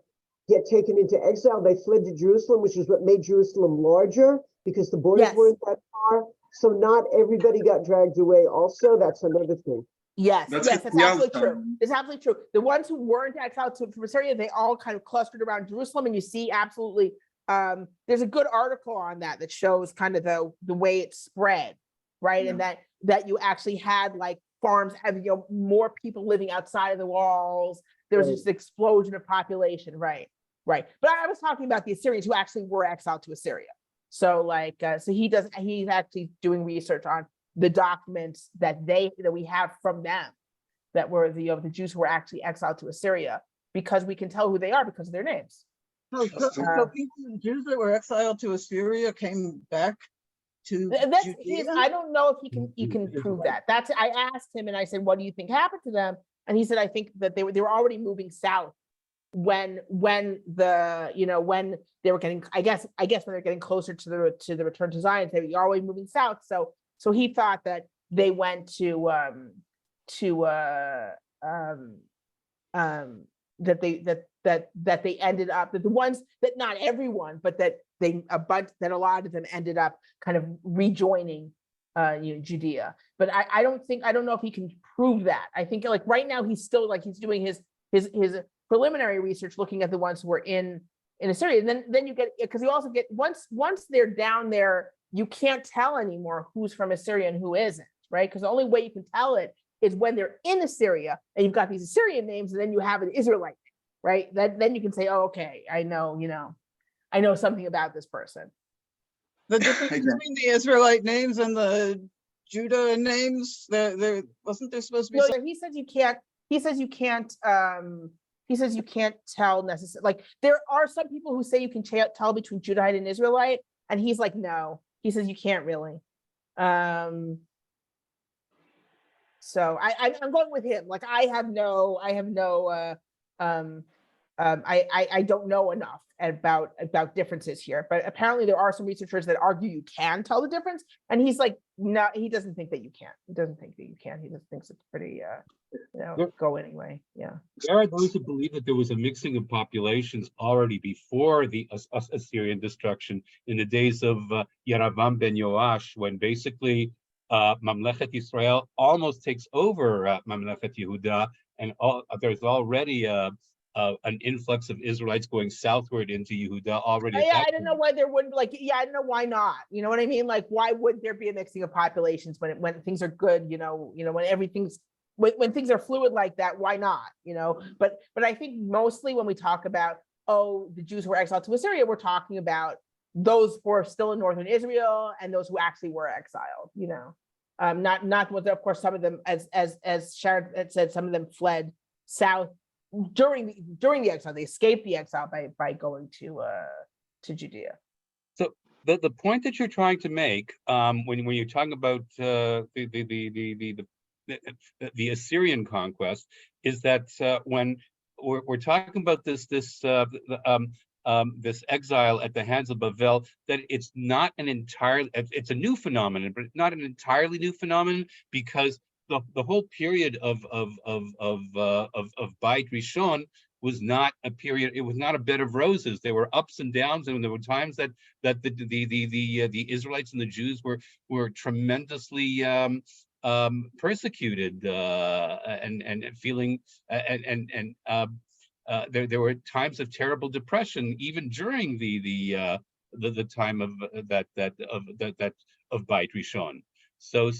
get taken into exile. They fled to Jerusalem, which is what made Jerusalem larger because the borders weren't that far. So not everybody got dragged away. Also, that's another thing. Yes, that's absolutely true. It's absolutely true. The ones who weren't exiled from Assyria, they all kind of clustered around Jerusalem, and you see absolutely. There's a good article on that shows kind of the way it spread, right? Yeah. And that you actually had like farms having more people living outside of the walls. There was this explosion of population, right? But I was talking about the Assyrians who actually were exiled to Assyria. So he's actually doing research on the documents that we have from them that were the Jews who were actually exiled to Assyria, because we can tell who they are because of their names. So Jews that were exiled to Assyria came back to Judea? I don't know if you can prove that. I asked him and I said, what do you think happened to them? And he said, I think that they were already moving south when they were getting, I guess when they're getting closer to the return to Zion, they were always moving south. So he thought that they went that they ended up, that the ones that, not everyone, but that a lot of them ended up kind of rejoining Judea. But I don't know if he can prove that. I think like right now he's still like he's doing his preliminary research looking at the ones who were in Assyria. And then you get, because you also get once they're down there, you can't tell anymore who's from Assyria and who isn't, right? Because the only way you can tell it is when they're in Assyria and you've got these Assyrian names, and then you have an Israelite, right? Then you can say, oh, okay, I know something about this person. The difference between the Israelite names and the Judah names, there wasn't there supposed to be? No, he says you can't. He says you can't tell necessarily. Like there are some people who say you can tell between Judahite and Israelite, and he's like, no. He says you can't really. So I'm going with him. Like I don't know enough about differences here, but apparently there are some researchers that argue you can tell the difference, and he's like, no, he doesn't think that you can. He doesn't think that you can. He just thinks it's pretty go anyway. Yeah. There are those who believe that there was a mixing of populations already before the Assyrian destruction in the days of Yeravam ben Yoash, when basically Mamlechet Israel almost takes over Mamlechet Yehuda, and there's already a an influx of Israelites going southward into Yehuda already. Yeah, I don't know why there wouldn't, like, yeah, I don't know why not. You know what I mean? Like, why would there be a mixing of populations when things are good? When everything's when things are fluid like that, why not? But I think mostly when we talk about, oh, the Jews who were exiled to Assyria, we're talking about those who are still in northern Israel and those who actually were exiled. Not with, of course, some of them, as Sharon had said, some of them fled south during the exile. They escaped the exile by going to Judea. So the point that you're trying to make, when you're talking about the Assyrian conquest, is that when we're talking about this exile at the hands of Bavel, that it's not an entirely, it's a new phenomenon, but it's not an entirely new phenomenon, because the whole period of Beit Rishon was not a period. It was not a bed of roses. There were ups and downs, and there were times that the Israelites and the Jews were tremendously persecuted and feeling there were times of terrible depression even during the time of Beit Rishon. So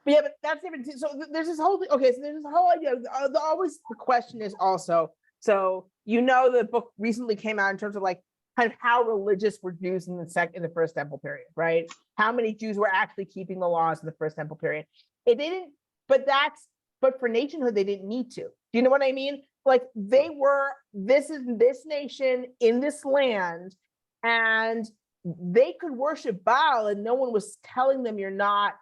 yeah, but that's different. So there's this whole okay. So there's this whole idea. Always the question is also, so the book recently came out in terms of like kind of how religious were Jews in the first temple period, right? How many Jews were actually keeping the laws in the first temple period? It didn't, but for nationhood they didn't need to. Do you know what I mean? Like they were, this nation in this land, and they could worship Baal, and no one was telling them you're not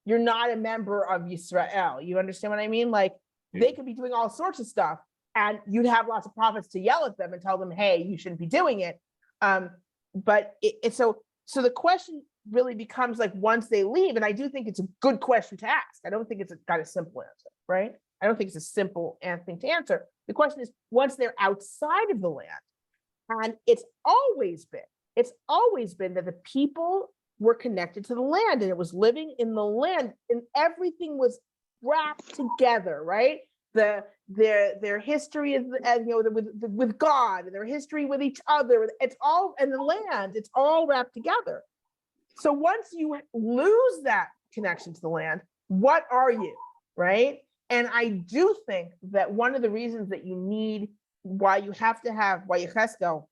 a member of Israel. You understand what I mean? Like they could be doing all sorts of stuff, and you'd have lots of prophets to yell at them and tell them, hey, you shouldn't be doing it. But so the question really becomes like, once they leave, and I do think it's a good question to ask. I don't think it's got a simple answer, right? I don't think it's a simple thing to answer. The question is, once they're outside of the land, and it's always been that the people were connected to the land, and it was living in the land, and everything was wrapped together, right? Their history is, with God, and their history with each other. It's all, and the land, it's all wrapped together. So once you lose that connection to the land, what are you, right? And I do think that one of the reasons that why Yechezkel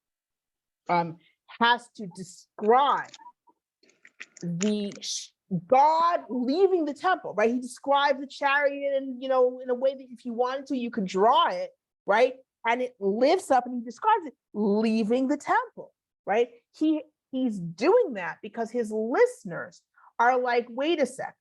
has to describe God leaving the temple, right? He describes the chariot, and in a way that if you wanted to, you could draw it, right? And it lifts up, and he describes it leaving the temple, right? He's doing that because his listeners are like, wait a sec,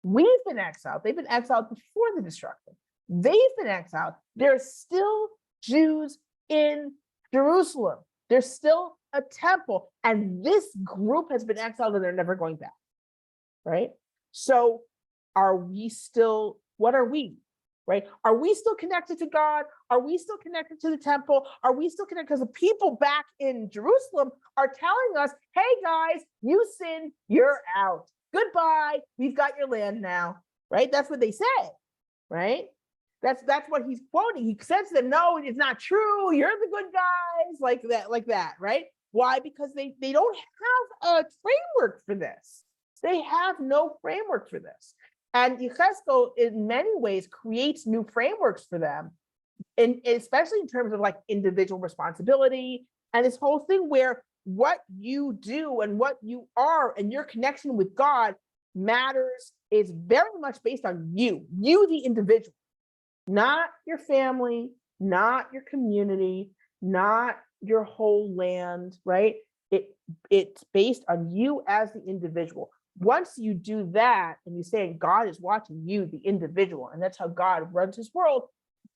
we've been exiled. They've been exiled before the destruction. They've been exiled. There's still Jews in Jerusalem. There's still a temple, and this group has been exiled, and they're never going back, right? So what are we, right? Are we still connected to God? Are we still connected to the temple? Are we still connected? Because the people back in Jerusalem are telling us, hey guys, you sinned, you're out. Goodbye, we've got your land now, right? That's what they say, right? That's what he's quoting. He says to them, no, it's not true. You're the good guys, like that, right? Why? Because they don't have a framework for this. They have no framework for this. And Yechezkel, in many ways, creates new frameworks for them, and especially in terms of like individual responsibility and this whole thing where what you do and what you are and your connection with God matters, is very much based on you, the individual, not your family, not your community, not your whole land, right? It's based on you as the individual. Once you do that, and you say God is watching you, the individual, and that's how God runs his world,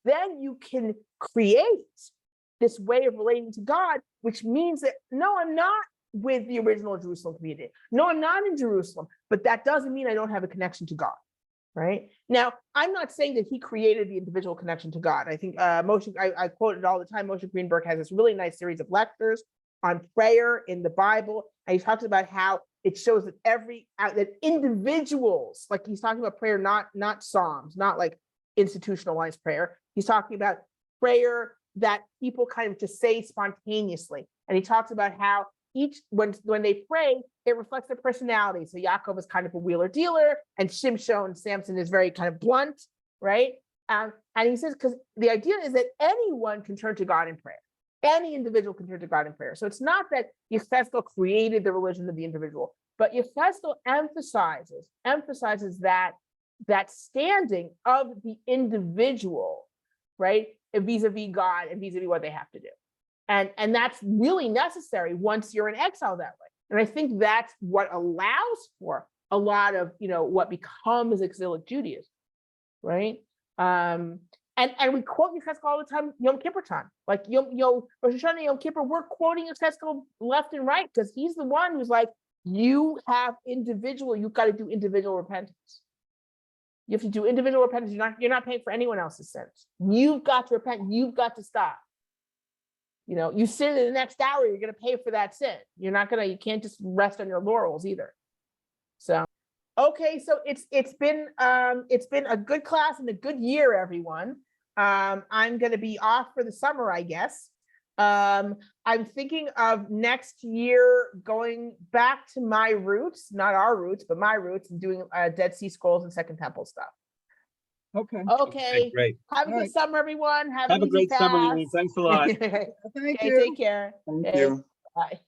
then you can create this way of relating to God, which means that, no, I'm not with the original Jerusalem community. No, I'm not in Jerusalem, but that doesn't mean I don't have a connection to God, right? Now, I'm not saying that he created the individual connection to God. I think Moshe, I quote it all the time, Moshe Greenberg has this really nice series of lectures on prayer in the Bible, and he talks about how it shows that that individuals, like he's talking about prayer, not psalms, not like institutionalized prayer. He's talking about prayer that people kind of just say spontaneously. And he talks about how when they pray, it reflects their personality. So Yaakov is kind of a wheeler dealer, and Shimshon, Samson, is very kind of blunt, right? And he says, because the idea is that anyone can turn to God in prayer. Any individual can turn to God in prayer. So it's not that Yechezkel created the religion of the individual, but Yechezkel emphasizes that standing of the individual, right, vis-a-vis God and vis-a-vis what they have to do. And that's really necessary once you're in exile that way. And I think that's what allows for a lot of, what becomes exilic Judaism, right? And we quote Yechezkel all the time, Yom Kippur time. Like Rosh Hashanah, Yom Kippur, we're quoting Yechezkel left and right because he's the one who's like, you've got to do individual repentance. You have to do individual repentance. You're not paying for anyone else's sins. You've got to repent. You've got to stop. You sin in the next hour, you're going to pay for that sin. You can't just rest on your laurels either. So, okay. So it's been a good class and a good year, everyone. I'm going to be off for the summer, I guess. I'm thinking of next year going back to my roots, not our roots, but my roots, and doing Dead Sea Scrolls and Second Temple stuff. Okay. Okay. Great. Have a All good right. summer, everyone. Have Have a an easy great summer, pass. Elaine. Thanks a lot. Thank Okay, you. take care. Thank Okay, you. bye.